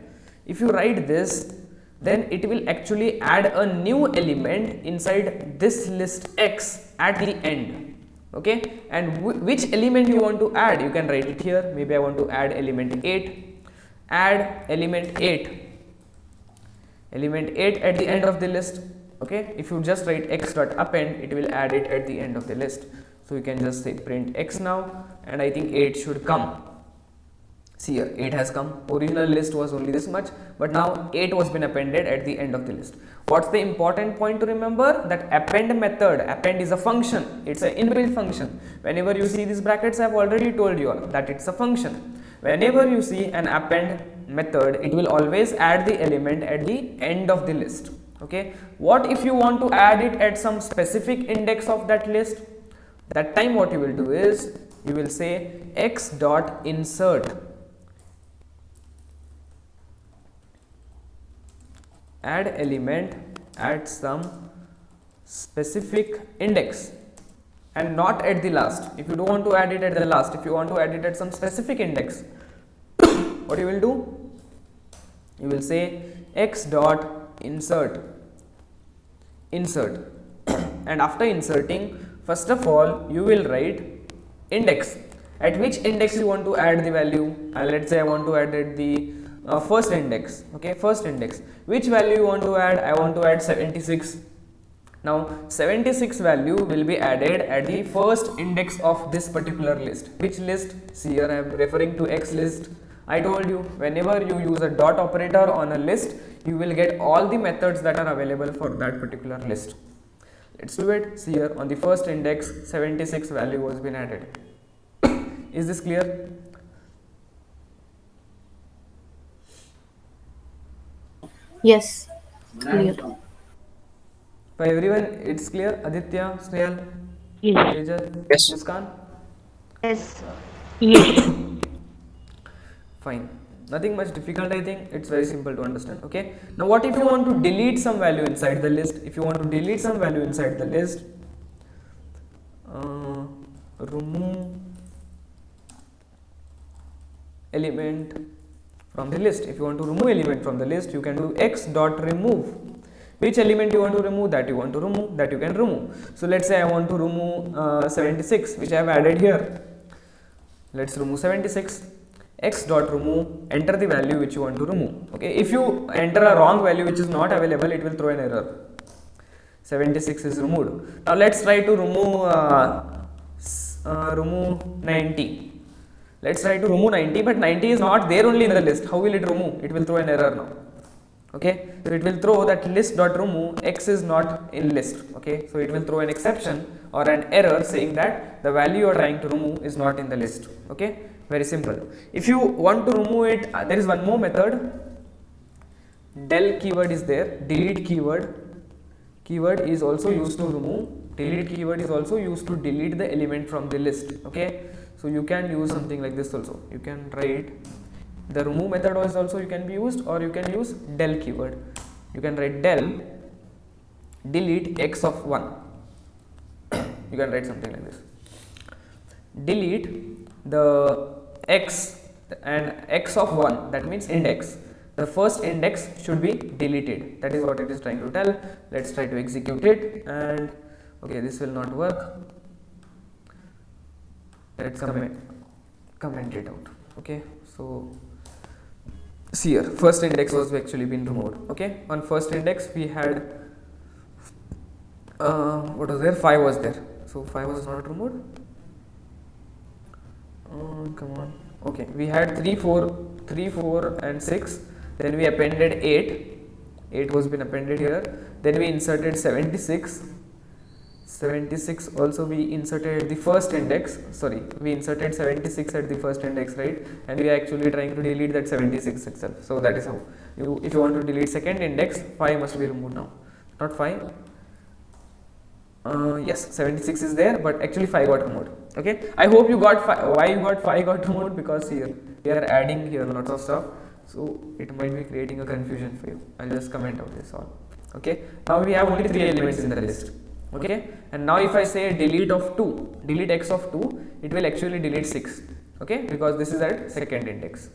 If you write this, then it will actually add a new element inside this list X at the end. Okay, and which element you want to add, you can write it here. Maybe I want to add element 8, add element 8 at the end of the list. Okay, if you just write x dot append, it will add it at the end of the list. So you can just say print x now, and I think 8 should come. See here, 8 has come. Original list was only this much, but now 8 was been appended at the end of the list. What's the important point to remember? That append method, append is a function, it's an inbuilt function. Whenever you see these brackets, I have already told you all that it's a function. Whenever you see an append method, it will always add the element at the end of the list. Okay, what if you want to add it at some specific index of that list? That time what you will do is, you will say x dot insert, add element at some specific index and not at the last. If you don't want to add it at the last, if you want to add it at some specific index, what you will do? You will say x dot insert, and after inserting, first of all you will write index. At which index you want to add the value? Let's say I want to add at the first index. Okay, first index. Which value you want to add? I want to add 76. Now 76 value will be added at the first index of this particular list. Which list? See here, I am referring to X list. I told you, whenever you use a dot operator on a list, you will get all the methods that are available for that particular list. Let's do it. See here, on the first index, 76 value was been added. Is this clear? Yes, clear. For everyone, it's clear. Aditya, Snehal, Yes. Tejas, Yes. Muskan? Yes. Yes. Fine. Nothing much difficult, I think. It's very simple to understand. Okay. Now, what if you want to delete some value inside the list? If you want to delete some value inside the list, remove element from the list. If you want to remove element from the list, you can do x dot remove. Which element you want to remove, that you want to remove, that you can remove. So let's say I want to remove 76, which I have added here. Let's remove 76. X dot remove, enter the value which you want to remove. Okay, if you enter a wrong value which is not available, it will throw an error. 76 is removed. Now let's try to remove 90. Let's try to remove 90, but 90 is not there only in the list. How will it remove? It will throw an error now. Okay, so it will throw that list dot remove, x is not in list. Okay, so it will throw an exception or an error saying that the value you are trying to remove is not in the list. Okay, very simple. If you want to remove it, there is one more method. Del keyword is there. Delete keyword is also used to remove. Delete keyword is also used to delete the element from the list. Okay, so you can use something like this also. You can write the remove method is also you can be used, or you can use del keyword. You can write del delete x of 1. You can write something like this. Delete the x and x of 1, that means index, the first index should be deleted. That is what it is trying to tell. Let's try to execute it, and okay, this will not work. Let's comment it out. Okay, so see here, first index was actually been removed. Okay, on first index we had what was there, 5 was there, so 5 was not removed. Come on. Okay, we had 3 4 and 6, then we appended 8 was been appended here, then we inserted 76 also we inserted at the first index. Sorry, we inserted 76 at the first index, right? And we are actually trying to delete that 76 itself. So that is how if you want to delete second index, 5 must be removed now, not 5. Yes, 76 is there, but actually 5 got removed. Okay, I hope you got 5. Why you got 5 got removed? Because here we are adding here lots of stuff, so it might be creating a confusion for you. I'll just comment out this all. Okay, now we have only 3 elements in the list. Okay, and now if I say delete of 2, delete x of 2, it will actually delete 6. Okay, because this is at second index.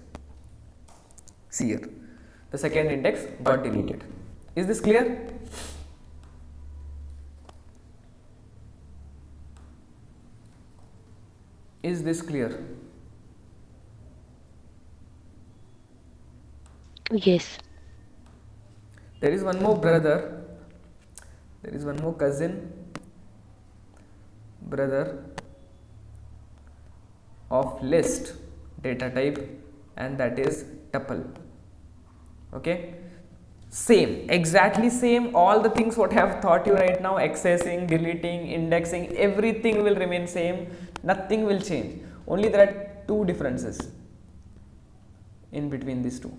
See here, the second index got deleted. Is this clear? Is this clear? Yes. There is one more brother, there is one more cousin, brother of list data type, and that is tuple. Okay, same, exactly same, all the things what I have taught you right now, accessing, deleting, indexing, everything will remain same, nothing will change. Only there are 2 differences in between these two.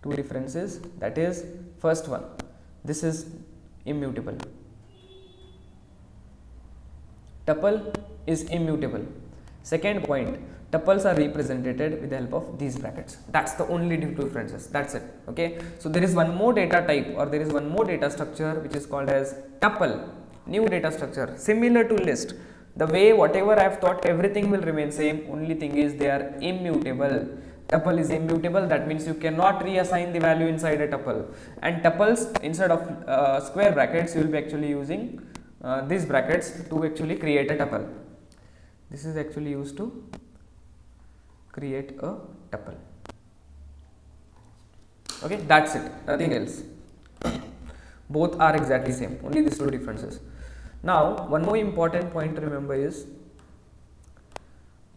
2 differences, that is, first one, this is immutable. Tuple is immutable. Second point, tuples are represented with the help of these brackets. That's the only 2 differences. That's it. Okay. So there is one more data type, or there is one more data structure which is called as tuple. New data structure, similar to list. The way whatever I have taught, everything will remain same. Only thing is they are immutable. Tuple is immutable. That means you cannot reassign the value inside a tuple. And tuples, instead of square brackets, you will be actually using these brackets to actually create a tuple. This is actually used to create a tuple. Okay, that's it, nothing else. Both are exactly same, only these 2 differences. Now one more important point to remember is,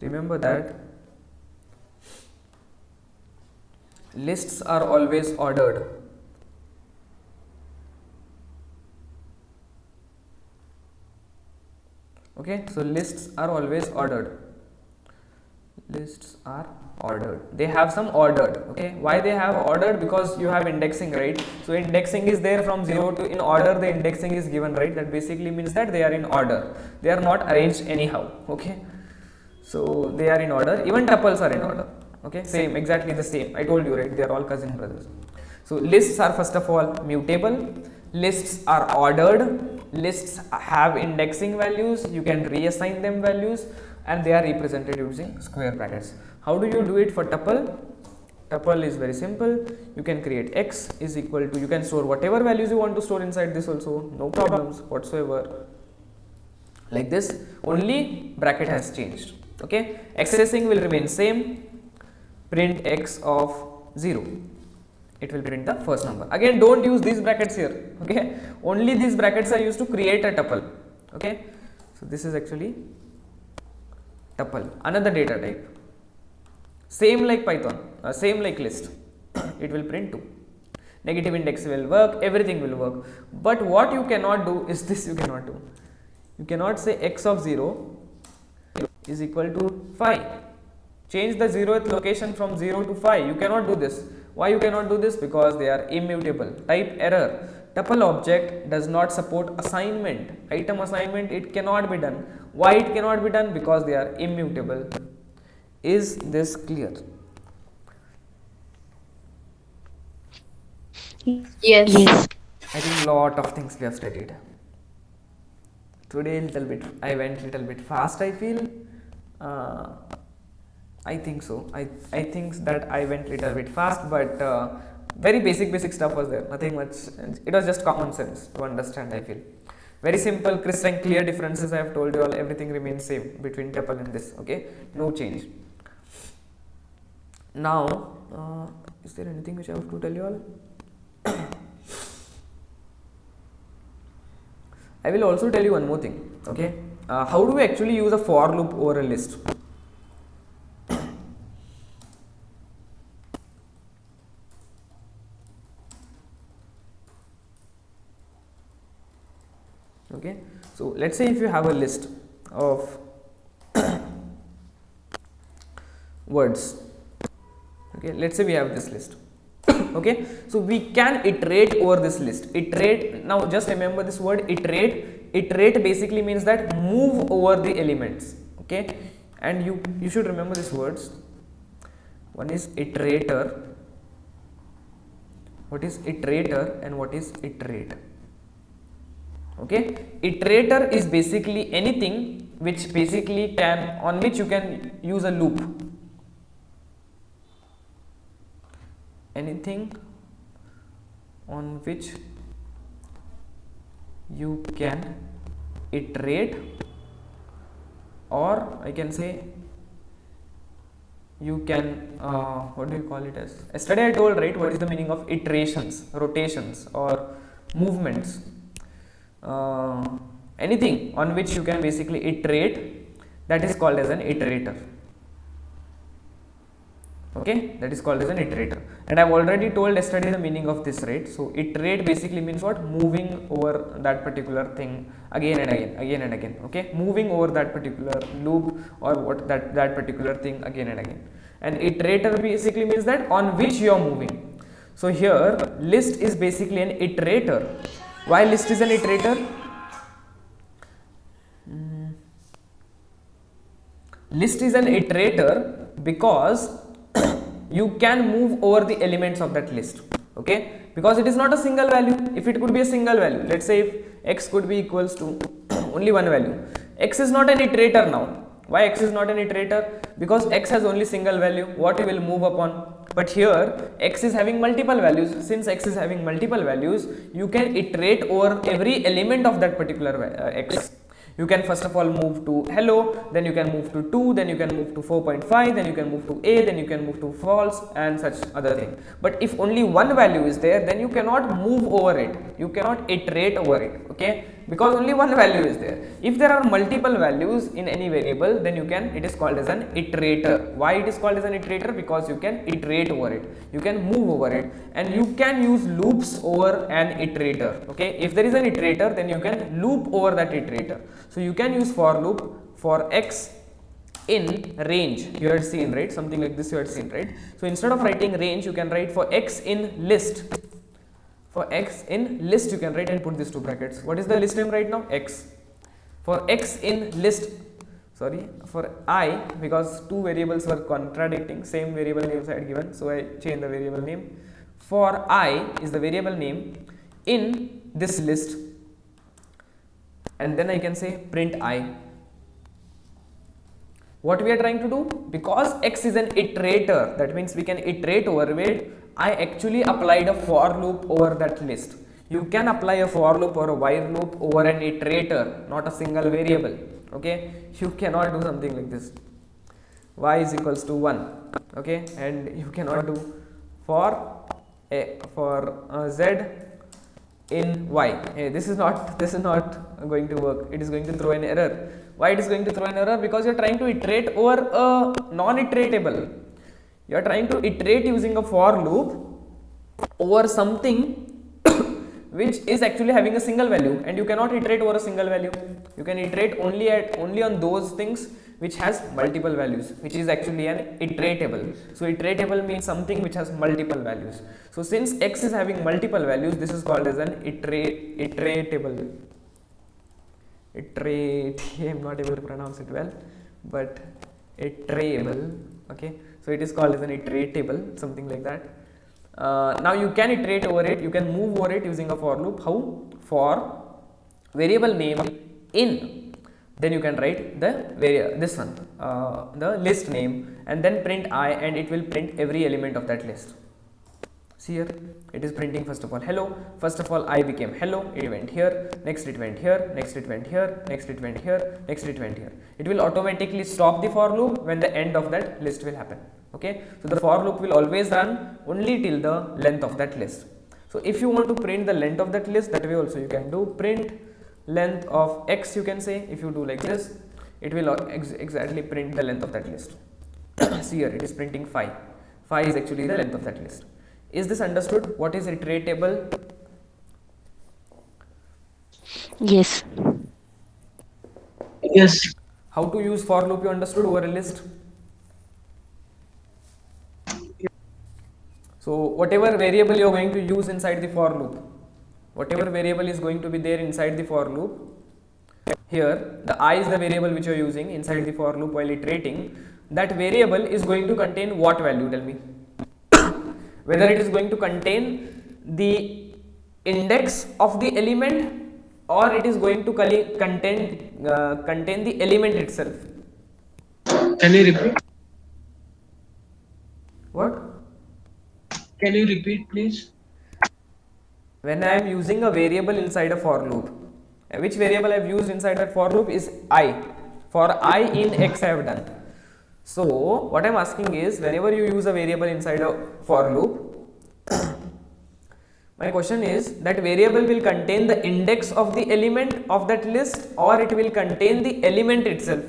remember that lists are always ordered. Okay, so lists are always ordered. Lists are ordered. They have some ordered. Okay, why they have ordered? Because you have indexing, right? So indexing is there from 0 to, in order the indexing is given, right? That basically means that they are in order. They are not arranged anyhow. Okay, so they are in order. Even tuples are in order. Okay, same, exactly the same. I told you, right? They are all cousin brothers. So lists are first of all mutable. Lists are ordered. Lists have indexing values. You can reassign them values, and they are represented using square brackets. How do you do it for tuple? Tuple is very simple. You can create x is equal to, you can store whatever values you want to store inside this also, no problems whatsoever. Like this, only bracket has changed. Okay, accessing will remain same. Print x of 0. It will print the first number. Again, don't use these brackets here. Okay, only these brackets are used to create a tuple. Okay, so this is actually tuple, another data type, same like Python, same like list. It will print 2. Negative index will work, everything will work. But what you cannot do is this, you cannot do. You cannot say x of 0 is equal to 5. Change the 0th location from 0 to 5. You cannot do this. Why you cannot do this? Because they are immutable. Type error. Tuple object does not support assignment. Item assignment, it cannot be done. Why it cannot be done? Because they are immutable. Is this clear? Yes. Yes. I think lot of things we have studied. Today I went little bit fast, I feel. I think so. I think that I went little bit fast, but very basic stuff was there. Nothing much. It was just common sense to understand. I feel very simple, crisp and clear differences. I have told you all. Everything remains same between tuple and this. Okay, no change. Now, is there anything which I have to tell you all? I will also tell you one more thing. Okay, how do we actually use a for loop over a list? Okay, so let's say if you have a list of words. Okay, let's say we have this list. Okay, so we can iterate over this list. Iterate, now just remember this word iterate basically means that move over the elements. Okay, and you should remember these words. One is iterator, what is iterator and what is iterate. Okay, iterator is basically anything which basically can, on which you can use a loop. Anything on which you can iterate, or I can say you can what do you call it as? Yesterday I told, right, what is the meaning of iterations, rotations or movements. Anything on which you can basically iterate, that is called as an iterator. Okay, that is called as an iterator, and I have already told yesterday the meaning of this, right? So iterate basically means what? Moving over that particular thing again and again. Okay, moving over that particular loop or what that particular thing again and again. And iterator basically means that on which you are moving. So here list is basically an iterator. Why list is an iterator? List is an iterator because you can move over the elements of that list. Okay, because it is not a single value. If it could be a single value, let's say if x could be equals to only one value, x is not an iterator now. Why x is not an iterator? Because x has only single value, what you will move upon. But here x is having multiple values. Since x is having multiple values, you can iterate over every element of that particular x. You can first of all move to hello, then you can move to 2, then you can move to 4.5, then you can move to a, then you can move to false and such other thing. But if only one value is there, then you cannot move over it, you cannot iterate over it. Okay, because only one value is there. If there are multiple values in any variable, then you can, it is called as an iterator. Why it is called as an iterator? Because you can iterate over it, you can move over it, and you can use loops over an iterator. Okay, if there is an iterator, then you can loop over that iterator. So you can use for loop for x in range. You had seen, right, something like this you had seen, right? So instead of writing range, you can write for x in list. For x in list you can write and put these two brackets. What is the list name right now? X. For x in list, sorry, for I, because two variables were contradicting, same variable names I had given, so I changed the variable name. For I is the variable name in this list, and then I can say print I. What we are trying to do? Because x is an iterator, that means we can iterate over it. I actually applied a for loop over that list. You can apply a for loop or a while loop over an iterator, not a single variable. Okay, you cannot do something like this. Y is equals to 1. Okay, and you cannot do for z in y. Hey, this is not going to work. It is going to throw an error. Why it is going to throw an error? Because you are trying to iterate over a non-iteratable. You are trying to iterate using a for loop over something which is actually having a single value, and you cannot iterate over a single value. You can iterate only on those things which has multiple values, which is actually an iteratable. So iteratable means something which has multiple values. So since x is having multiple values, this is called as an iteratable. I'm not able to pronounce it well, but iterable. Okay, so it is called as an iteratable, something like that. Now you can iterate over it, you can move over it using a for loop. How? For variable name in, then you can write the this one the list name, and then print I, and it will print every element of that list. See here, it is printing first of all hello. First of all I became hello, it went here, next it went here, next it went here, next it went here, next it went here. It will automatically stop the for loop when the end of that list will happen. Okay, so the for loop will always run only till the length of that list. So if you want to print the length of that list, that way also you can do print length of x, you can say. If you do like this, it will exactly print the length of that list. See here, it is printing 5. 5 is actually the length of that list. Is this understood? What is iteratable? Yes. Yes. How to use for loop you understood over a list? So whatever variable you are going to use inside the for loop, whatever variable is going to be there inside the for loop, here the I is the variable which you are using inside the for loop while iterating. That variable is going to contain what value? Tell me. Whether it is going to contain the index of the element, or it is going to contain the element itself. Can you repeat? What? Can you repeat, please? When I am using a variable inside a for loop, which variable I have used inside that for loop is I. For I in x I have done. So what I am asking is, whenever you use a variable inside a for loop, my question is that variable will contain the index of the element of that list, or it will contain the element itself?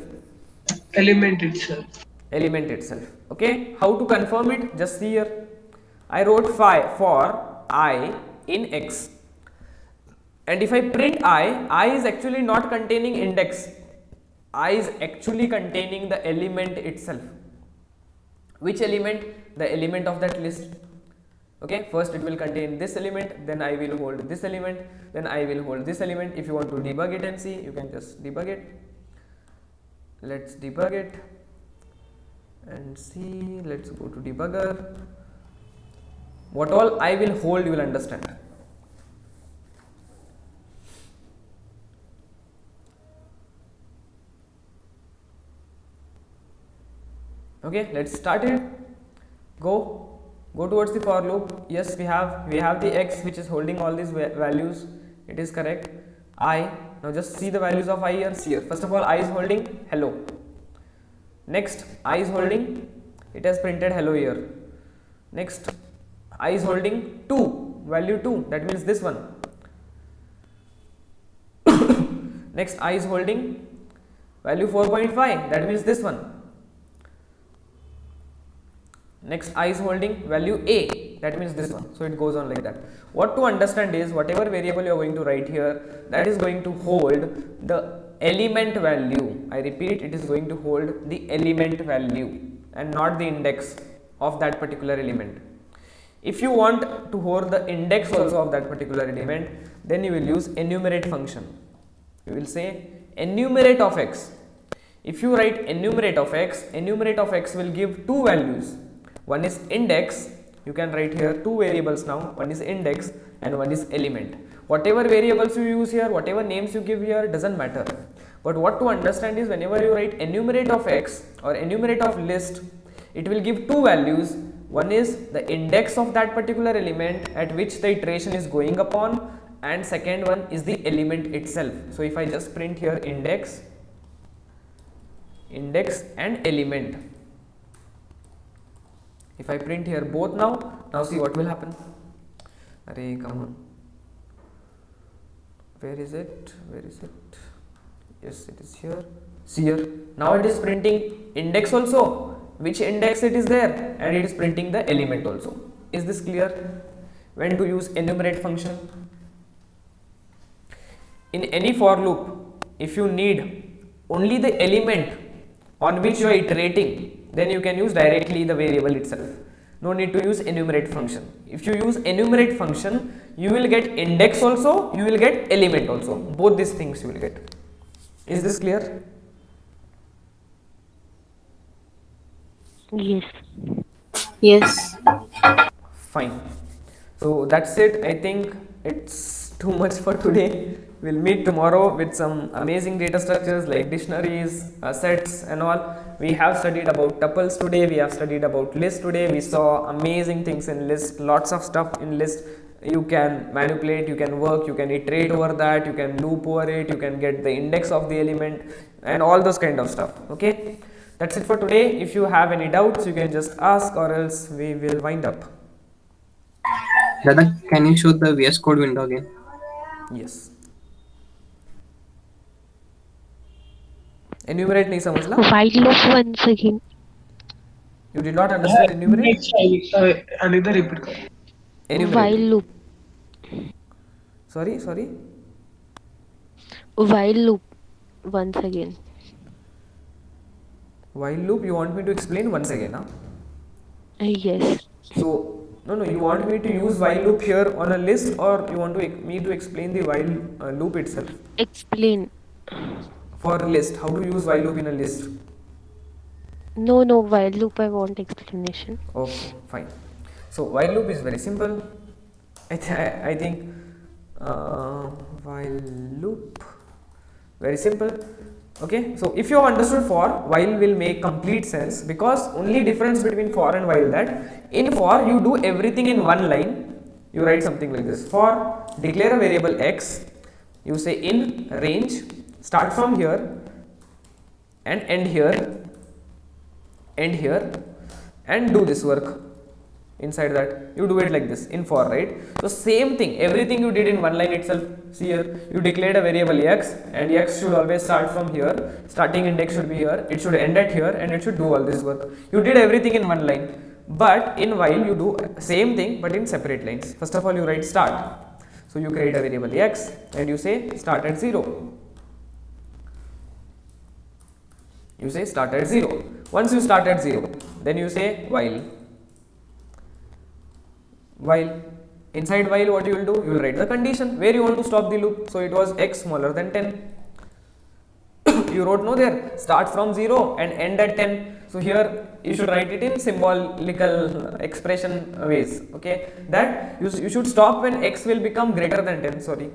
Element itself. Element itself. Okay, how to confirm it? Just see here, I wrote for I in x, and if I print I is actually not containing index. I is actually containing the element itself. Which element? The element of that list. Okay, first it will contain this element, then I will hold this element, then I will hold this element. If you want to debug it and see, you can just debug it. Let's debug it and see. Let's go to debugger. What all I will hold, you will understand. Okay, let's start it. Go towards the for loop. Yes, we have the x which is holding all these values. It is correct. I, now just see the values of I here. See here, first of all I is holding hello. Next I is holding, it has printed hello here. Next I is holding 2, value 2, that means this one. Next I is holding value 4.5, that means this one. Next I is holding value A, that means this one. So it goes on like that. What to understand is, whatever variable you are going to write here, that is going to hold the element value. I repeat, it is going to hold the element value and not the index of that particular element. If you want to hold the index also of that particular element, then you will use enumerate function. You will say enumerate of x. If you write enumerate of x will give two values. One is index, you can write here two variables now, one is index and one is element. Whatever variables you use here, whatever names you give here, doesn't matter. But what to understand is, whenever you write enumerate of x or enumerate of list, it will give two values. One is the index of that particular element at which the iteration is going upon, and second one is the element itself. So if I just print here index and element, if I print here both now see what will happen. Array, come on, where is it? Yes, it is here. See here, now it is printing index also, which index it is there, and it is printing the element also. Is this clear? When to use enumerate function? In any for loop, if you need only the element on which you are iterating, then you can use directly the variable itself. No need to use enumerate function. If you use enumerate function, you will get index also, you will get element also. Both these things you will get. Is this clear? Yes. Yes. Fine. So that's it. I think it's too much for today. We'll meet tomorrow with some amazing data structures like dictionaries, sets, and all. We have studied about tuples today. We have studied about list today. We saw amazing things in list, lots of stuff in list. You can manipulate, you can work, you can iterate over that, you can loop over it, you can get the index of the element, and all those kind of stuff. Okay, that's it for today. If you have any doubts, you can just ask, or else we will wind up. Dada, can you show the VS Code window again? Yes. Enumerate नहीं समझला? While loop once again. You did not understand enumerate? Next another repeat करो. While Enumerate. loop. Sorry. While loop once again. While loop, you want me to explain once again, huh? Yes. So, no, you want me to use while loop here on a list, or you want me to explain the while loop itself? Explain. For a list, how to use while loop in a list? No, while loop I want explanation. Okay, fine. So while loop is very simple. I think while loop, very simple. Okay, so if you have understood for, while will make complete sense, because only difference between for and while that in for you do everything in one line. You write something like this: for declare a variable x, you say in range, start from here and end here, and do this work. Inside that you do it like this in for, right? So same thing, everything you did in one line itself. See here, you declared a variable x, and x should always start from here, starting index should be here, it should end at here, and it should do all this work. You did everything in one line. But in while you do same thing but in separate lines. First of all, you write start, so you create a variable x and you say start at 0. You say start at 0. Once you start at 0, then you say while. Inside while, what you will do, you will write the condition where you want to stop the loop. So it was x smaller than 10. You wrote no there, start from 0 and end at 10. So here you should write it in symbolical expression ways. Okay, that you should stop when x will become greater than 10. Sorry,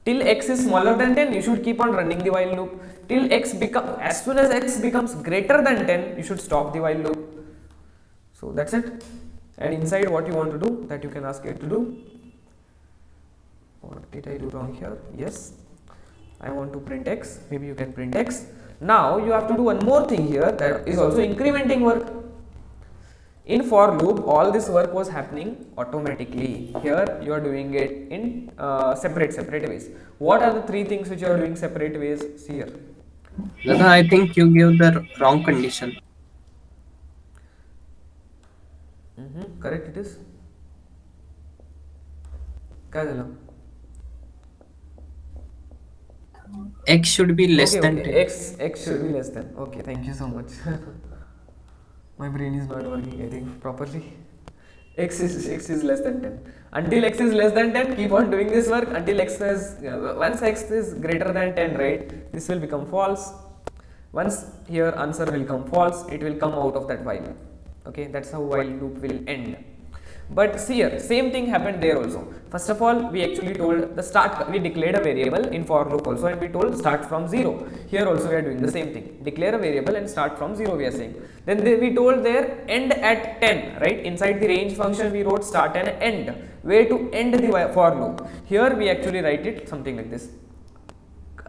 till x is smaller than 10, you should keep on running the while loop. Till as soon as x becomes greater than 10, you should stop the while loop. So that's it. And inside, what you want to do, that you can ask it to do. What did I do wrong here? Yes, I want to print x. Maybe you can print x. Now you have to do one more thing here, that is also incrementing work. In for loop, all this work was happening automatically. Here you are doing it in separate ways. What are the three things which you are doing separate ways? See here. Dada, I think you gave the wrong condition. Correct, it is. क्या झालं? X should be less than 10. X should be less than. Okay, thank you so much. My brain is not working, I think, properly. X is less than 10. Until x is less than 10, keep on doing this work until once x is greater than 10, right? This will become false. Once here answer will come false, it will come out of that while. Okay, that's how while loop will end. But see here, same thing happened there also. First of all, we actually told the start, we declared a variable in for loop also, and we told start from 0. Here also we are doing the same thing. Declare a variable and start from 0 we are saying. Then we told there end at 10, right? Inside the range function we wrote start and end. Where to end the for loop. Here we actually write it something like this.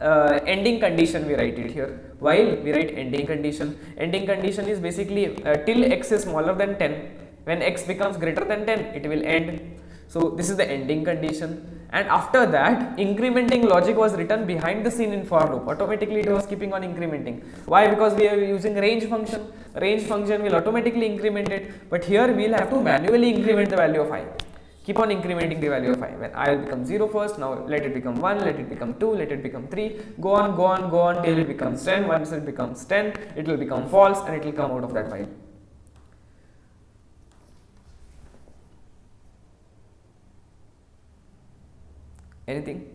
Ending condition we write it here. While we write ending condition. Ending condition is basically till x is smaller than 10. When x becomes greater than 10, it will end. So this is the ending condition. And after that, incrementing logic was written behind the scene in for loop. Automatically it was keeping on incrementing. Why? Because we are using range function. Range function will automatically increment it. But here we will have to manually increment the value of I. Keep on incrementing the value of I. When I will become 0 first, now let it become 1, let it become 2, let it become 3, go on till it becomes 10. Once it becomes 10, it will become false and it will come out of that while. Anything?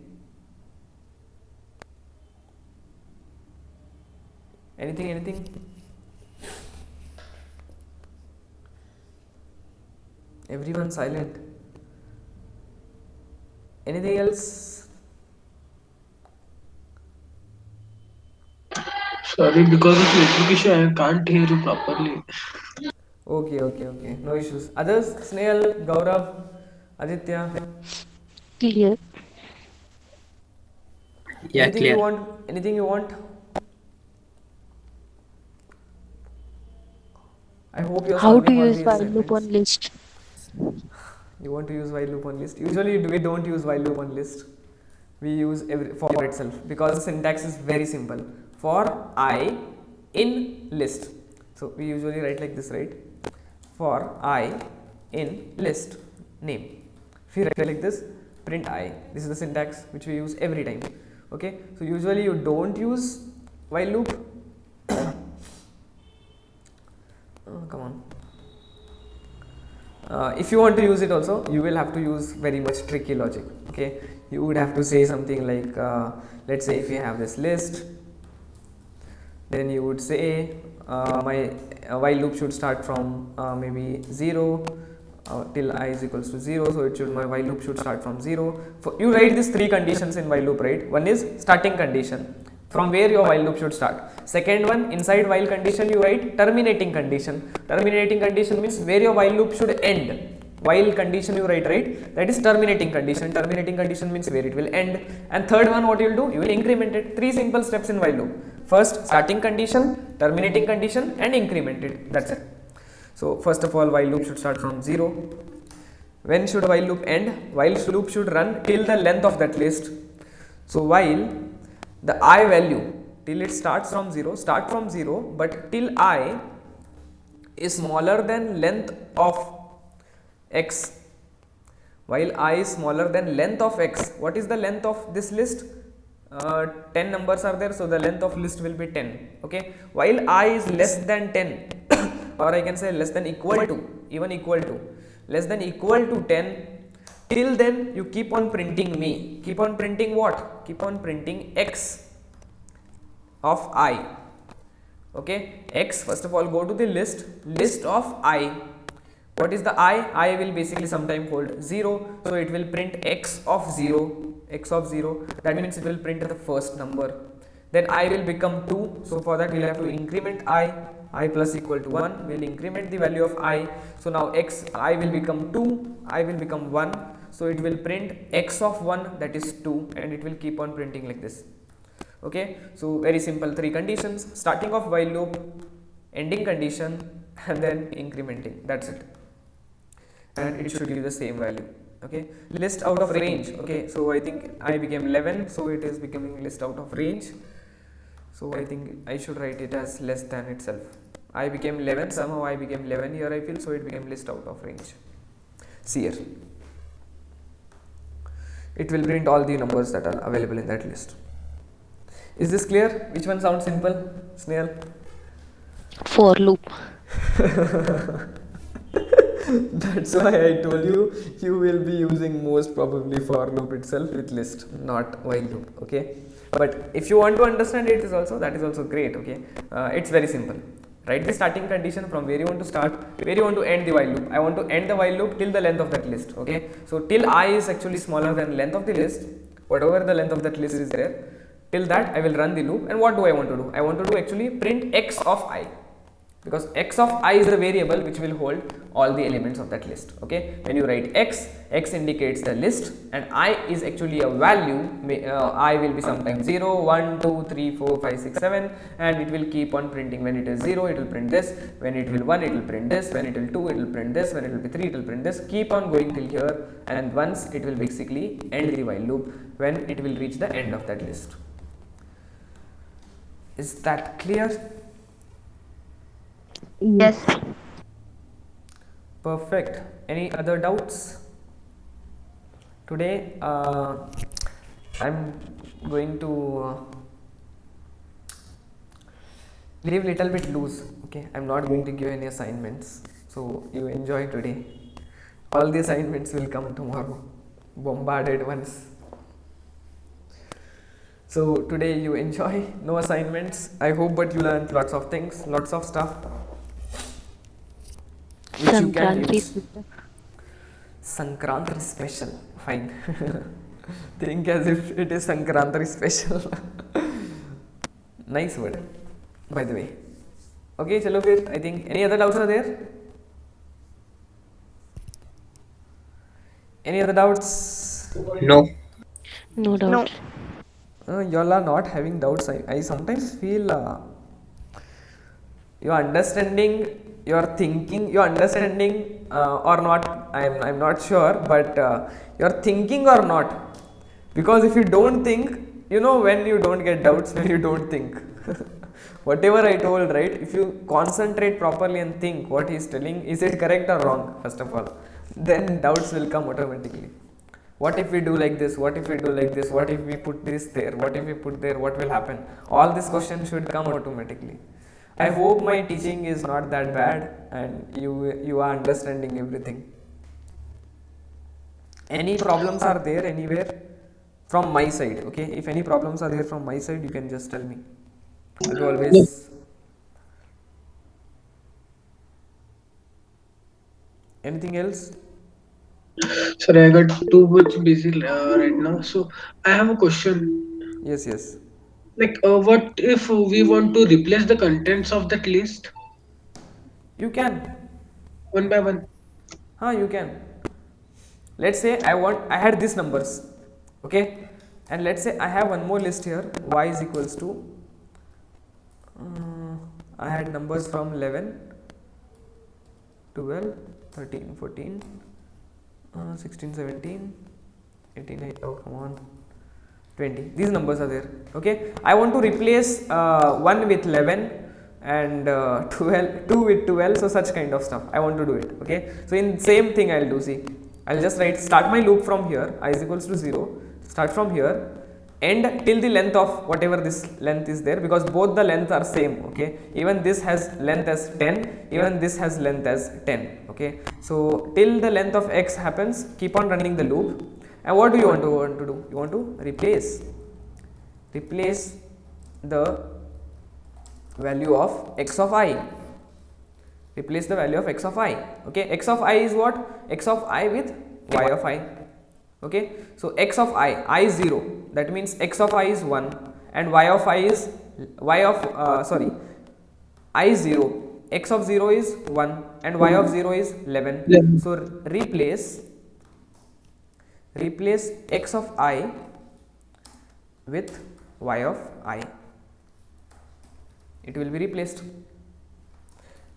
Everyone silent. Anything else? Sorry, because of network issue, I can't hear you properly. Okay. No issues. Others? Snail, Gaurav, Aditya. Clear. Yeah, Anything clear. you want? Anything you want? I hope you're How to solving all use the while loop assignments. on list? You want to use while loop on list? Usually we don't use while loop on list. We use for itself because the syntax is very simple. For I in list. So we usually write like this, right? For I in list name. If you write like this, print I. This is the syntax which we use every time. Okay. So usually you don't use while loop. Come on. If you want to use it also, you will have to use very much tricky logic. Okay, you would have to say something like, let's say if you have this list, then you would say my while loop should start from maybe 0 till I is equals to 0. So it should, my while loop should start from 0. You write these three conditions in while loop, right? One is starting condition, from where your while loop should start. Second one, inside while condition you write terminating condition. Terminating condition means where your while loop should end. While condition you write, right? That is terminating condition. Terminating condition means where it will end. And third one, what you will do? You will increment it. Three simple steps in while loop. First, starting condition, terminating condition, and increment it. That's it. So first of all, while loop should start from 0. When should while loop end? While loop should run till the length of that list. So while the I value till it starts from 0, start from 0, but till I is smaller than length of x. While I is smaller than length of x, what is the length of this list? 10 numbers are there, so the length of list will be 10. Okay, while I is less than 10 or I can say less than equal to, even equal to, less than equal to 10, till then you keep on printing me. Keep on printing what? Keep on printing x of I. Okay, x, first of all go to the list of I. What is the I? I will basically sometime hold 0, so it will print x of 0. That means it will print the first number. Then I will become 2, so for that we will have to increment I plus equal to 1, we will increment the value of I. So now I will become 2, I will become 1, so it will print x of 1, that is 2, and it will keep on printing like this. Okay, so very simple, three conditions: starting of while loop, ending condition, and then incrementing. That's it, and it should give the same value. Okay, list out of range. Okay, so I think I became 11, so it is becoming list out of range. So I think I should write it as less than itself. I became 11, somehow I became 11 here, I feel, so it became list out of range. See here, it will print all the numbers that are available in that list. Is this clear? Which one sounds simple, Snail? For loop. That's why I told you, you will be using most probably for loop itself with list, not while loop. Okay, but if you want to understand it, that is also great. Okay, it's very simple. Write the starting condition from where you want to start, where you want to end the while loop. I want to end the while loop till the length of that list. Okay, so till I is actually smaller than length of the list, whatever the length of that list is there, till that I will run the loop. And what do I want to do? I want to do actually print x of I, because x of I is the variable which will hold all the elements of that list. Okay, when you write x indicates the list, and I is actually a value. I will be sometimes 0, 1, 2, 3, 4, 5, 6, 7, and it will keep on printing. When it is 0, it will print this. When it will 1, it will print this. When it will 2, it will print this. When it will be 3, it will print this. Keep on going till here, and once it will basically end the while loop when it will reach the end of that list. Is that clear? Yes. Perfect. Any other doubts? Today I'm going to leave little bit loose. Okay, I'm not going to give any assignments, so you enjoy today. All the assignments will come tomorrow, bombarded ones. So today you enjoy, no assignments. I hope, but you learned lots of things, lots of stuff which you can Sankranti. use. Sankranti special, fine. Think as if it is Sankrantari special. Nice word, by the way. Okay, chalo fir. I think any other doubts are there? Any other doubts? No. No doubt. Y'all are not having doubts. I sometimes feel you're understanding, you're thinking, you're understanding or not. I'm not sure, but you're thinking or not. Because if you don't think, you know when you don't get doubts, when you don't think. Whatever I told, right? If you concentrate properly and think what he's telling, is it correct or wrong, first of all, then doubts will come automatically. What if we do like this? What if we do like this? What if we put this there? What if we put there? What will happen? All these questions should come automatically. I hope my teaching is not that bad and you are understanding everything. Any problems are there anywhere from my side? Okay, if any problems are there from my side, you can just tell me. As always. Anything else? Sorry, I got too much busy right now. So I have a question. Yes. Like, what if we want to replace the contents of that list You can. one by one? You can. Let's say I had these numbers, okay, and let's say I have one more list here. Y is equals to I had numbers from 11, 12, 13, 14, 16, 17, 18, oh come on, 20. These numbers are there. Okay, I want to replace 1 with 11 and 12, 2 with 12. So such kind of stuff I want to do it. Okay, so in same thing I'll do. See, I'll just start my loop from here. I is equals to 0. Start from here, end till the length of whatever this length is there, because both the lengths are same. Okay, even this has length as 10, even this has length as 10. Okay, so till the length of x happens, keep on running the loop. And what do you want to do? You want to replace the value of x of I. Replace the value of x of I. Okay, x of I is what? X of I with y of I. Okay, so x of I is 0. That means x of I is 1 and y of I is I is 0. X of 0 is 1 and y of 0 is 11. Yeah. So replace x of I with y of I. It will be replaced.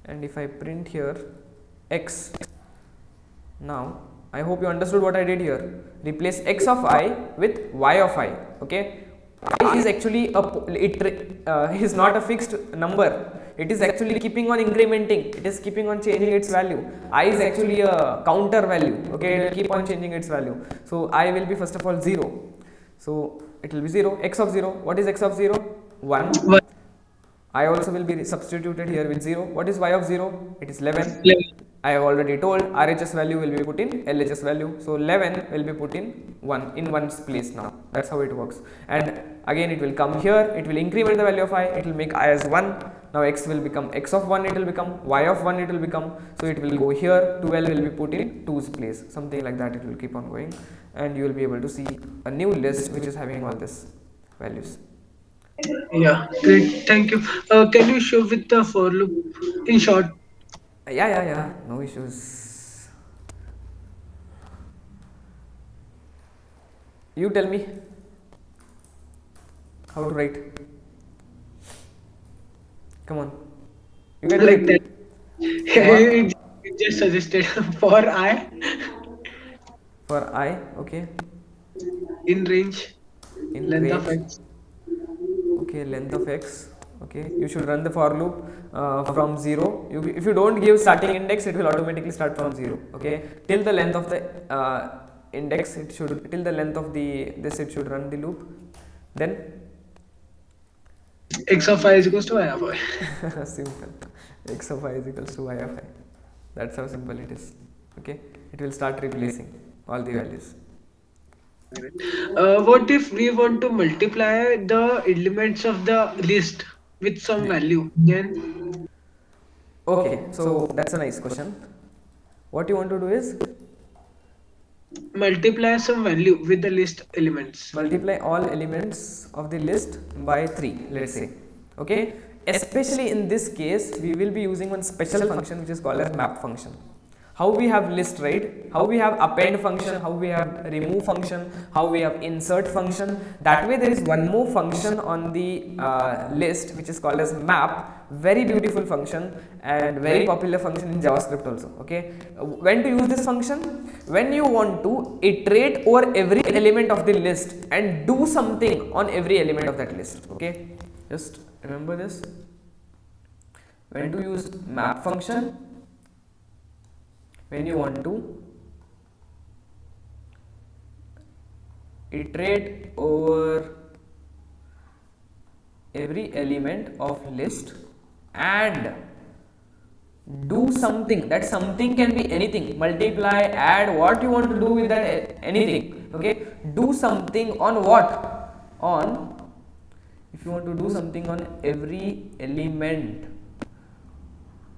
And if I print here x, now I hope you understood what I did here. Replace x of I with y of I. Okay, I is actually is not a fixed number. It is actually keeping on incrementing. It is keeping on changing its value. I is actually a counter value. Okay, it will keep on changing its value. So I will be first of all 0. So it will be 0. X of 0. What is x of 0? 1. One. I also will be substituted here with 0. What is y of 0? It is 11. 11. I have already told RHS value will be put in LHS value. So 11 will be put in 1 in one's place now. That's how it works. And again it will come here. It will increment the value of I. It will make I as 1. Now x will become x of 1. It will become y of 1. It will become. So it will go here. 12 will be put in 2's place. Something like that. It will keep on going. And you will be able to see a new list which is having all these values. Yeah, great. Thank you. Can you show with the for loop in short? Yeah. No issues. You tell me how to write. Come on. You can Like write. that. It just suggested for I For I, okay. in range, In length range. of x. Okay, length of x. Okay, you should run the for loop from 0. If you don't give starting index, it will automatically start from 0. Okay, till the length of the index, it should till the length of it should run the loop. Then X of I is equals to y of I. simple. X of I is equals to y of I. That's how simple it is. Okay, it will start replacing all the values. What if we want to multiply the elements of the list with some value? Then Okay, so that's a nice question. What you want to do is multiply some value with the list elements. Multiply all elements of the list by 3, let's say. Okay, especially in this case we will be using one special function which is called as map function. How we have list, right? How we have append function, how we have remove function, how we have insert function. That way there is one more function on the list which is called as map. Very beautiful function and very popular function in JavaScript also. Okay, when to use this function? When you want to iterate over every element of the list and do something on every element of that list. Okay, just remember this. When to use map function? When you want to iterate over every element of list and do something. That something can be anything, multiply, add, what you want to do with that, anything. Okay, do something on what? On, if you want to do something on every element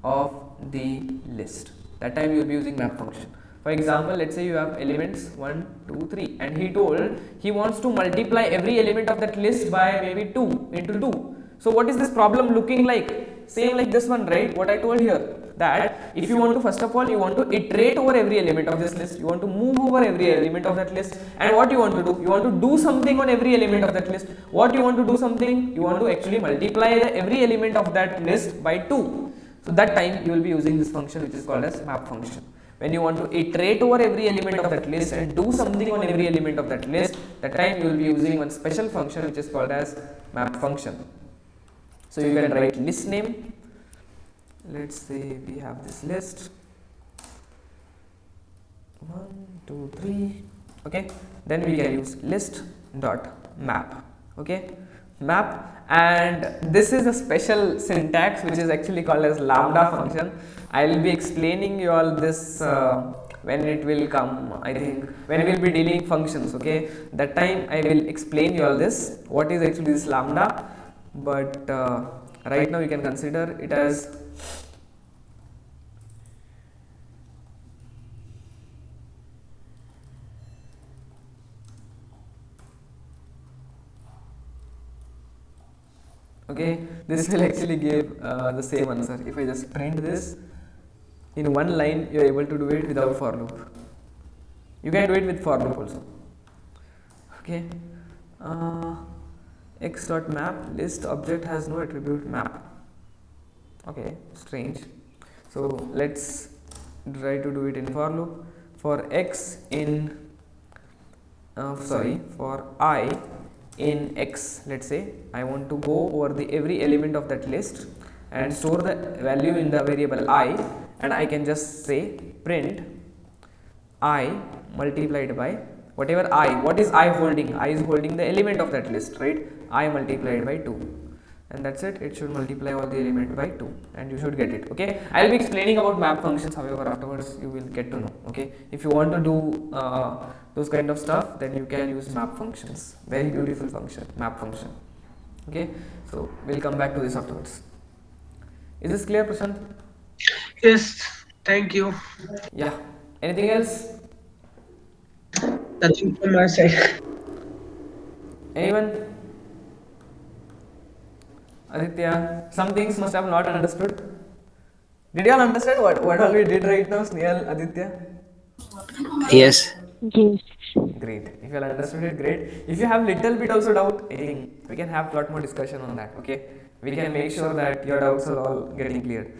of the list, that time you will be using map function. For example, let's say you have elements 1, 2, 3 and he told he wants to multiply every element of that list by maybe 2 into 2. So what is this problem looking like? Same like this one, right? What I told here, that if you want to, first of all, you want to iterate over every element of this list, you want to move over every element of that list, and what you want to do? You want to do something on every element of that list. What you want to do something? You want to actually multiply every element of that list by 2. So that time you will be using this function which is called as map function. When you want to iterate over every element of that list and do something on every element of that list, that time you will be using one special function which is called as map function. So you can write list name. Let's say we have this list 1, 2, 3. Okay, then we can use list dot map. Okay, map, and this is a special syntax which is actually called as lambda function. I will be explaining you all this when it will come, I think when we will be dealing functions. Okay, that time I will explain you all this, what is actually this lambda, but right now you can consider it as okay. This will actually give the same answer. If I just print this in one line, you are able to do it without for loop. You can do it with for loop also. Okay, x dot map list object has no attribute map. Okay, strange. So let's try to do it in for loop. For x in for I in x, let's say I want to go over the every element of that list and store the value in the variable I, and I can just say print I multiplied by whatever I, what is I holding? I is holding the element of that list, right? I multiplied by 2, and that's it. It should multiply all the element by 2 and you should get it. Okay, I will be explaining about map functions, however afterwards you will get to know. Okay, if you want to do those kind of stuff, then you can use map functions. Very beautiful function, map function. Okay, so we'll come back to this afterwards. Is this clear, Prashant? Yes, thank you. Yeah, anything else? Nothing from my side. Anyone? Aditya, some things must have not understood. Did you all understand what all we did right now, Snehal, Aditya? Yes. Yes. Great. If you all understood it, great. If you have little bit also doubt, I think we can have lot more discussion on that. Okay, we can make sure that your doubts are all getting cleared.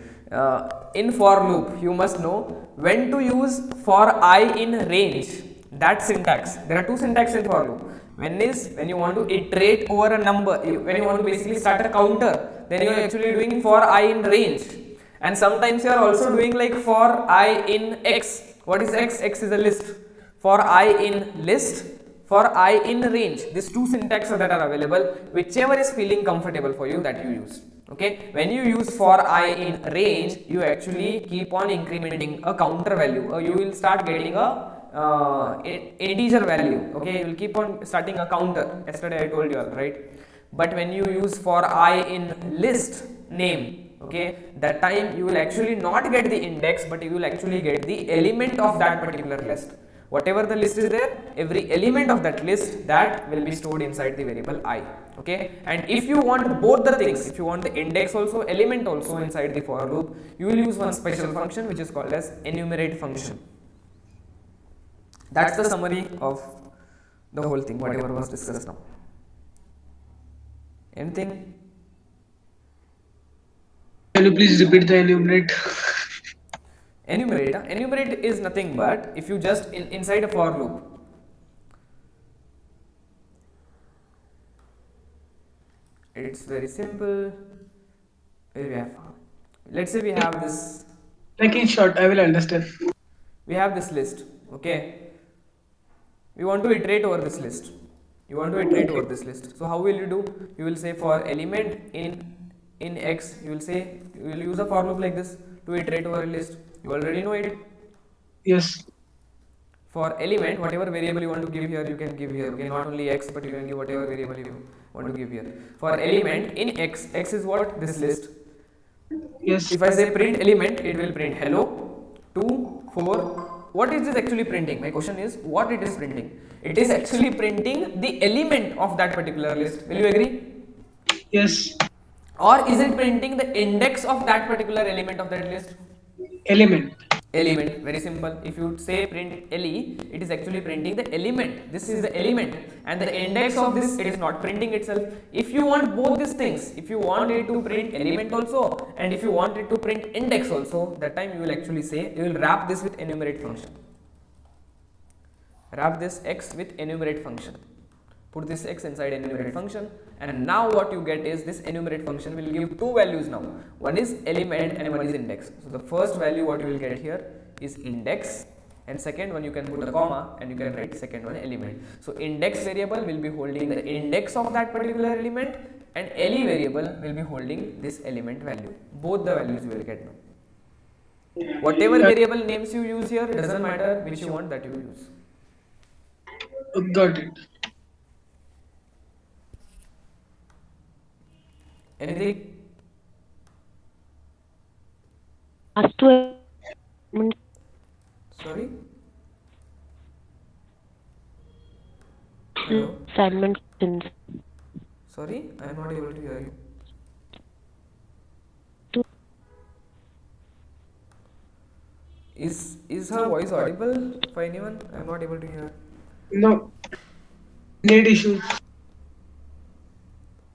In for loop, you must know when to use for I in range. That syntax. There are two syntax in for loop. One is when you want to iterate over a number, when you want to basically start a counter, then you are actually doing for I in range. And sometimes you are also doing like for I in x. What is x? X is a list. For I in list, for I in range. These two syntaxes that are available, whichever is feeling comfortable for you, that you use. Okay, when you use for I in range, you actually keep on incrementing a counter value. You will start getting a integer value. Okay, you will keep on starting a counter. Yesterday I told you all, right? But when you use for I in list name, okay, that time you will actually not get the index, but you will actually get the element of that particular list. whatever the list is there, every element of that list, that will be stored inside the variable I. Okay, and if you want both the things, if you want the index also, element also inside the for loop, you will use one special function which is called as enumerate function. That's the summary of the whole thing, whatever was discussed now. Anything? Can you please repeat the enumerate? Enumerate is nothing but if you just inside a for loop, it's very simple. Let's say we have this, Like in short, I will understand. we have this list. Okay, we want to iterate over this list. You want to iterate over this list. So how will you do? You will say for element in x, you will use a for loop like this to iterate over a list. You already know it. Yes. For element, whatever variable you want to give here, you can give here. Okay, not only x, but you can give whatever variable you want to give here. For element in x, x is what? This list. Yes. If I say print element, it will print hello, 2, 4. What is this actually printing? My question is, what it is printing? It is actually printing the element of that particular list. Will you agree? Yes. Or is it printing the index of that particular element of that list? Element. Element, very simple. If you say print le, it is actually printing the element. This is the element, and the index of this, it is not printing itself. If you want both these things, if you want it to print element also, and if you want it to print index also, that time you will actually say, you will wrap this with enumerate function. Wrap this x with enumerate function. Put this x inside enumerate function, and now what you get is this enumerate function will give two values now. One is element and one is index. So the first value what you will get here is index, and second one you can put a comma and you can write second one element. So index variable will be holding the index of that particular element, and le variable will be holding this element value. Both the values you will get now. Whatever variable names you use here, doesn't matter which you want, that you use. Got it. Anything? Ask to Sorry? Hello? assignment questions. Sorry, I am not able to hear you. Is her voice audible for anyone? I am not able to hear. No. Need issue.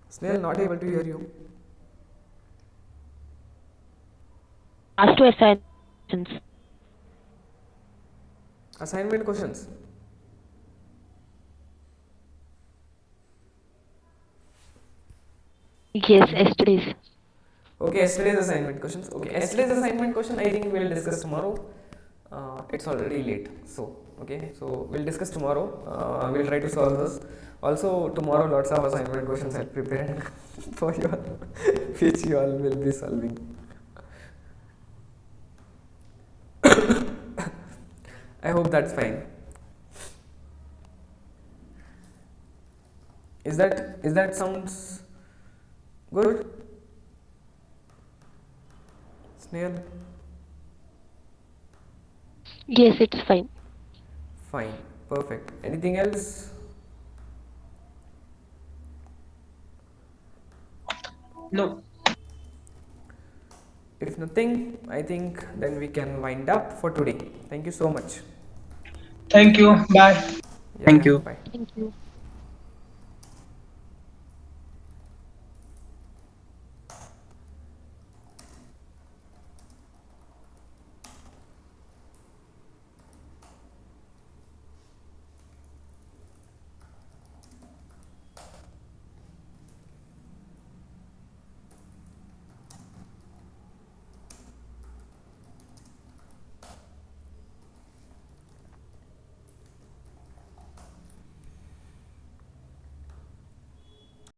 Snail, not able to hear you. Ask to assignments. Assignment questions. Yes, yesterday's. Okay, yesterday's assignment questions. Okay, yesterday's assignment question I think we'll discuss tomorrow. It's already late, so okay, so we'll discuss tomorrow. We'll try to solve this. Also, tomorrow lots of assignment questions I'll prepare for you all, which you all will be solving. I hope that's fine. Is that sounds good? Snail? Yes, it's fine. Fine, perfect. Anything else? No. If nothing, I think then we can wind up for today. Thank you so much. Thank you. Bye. Yeah, Thank you. Bye. Thank you.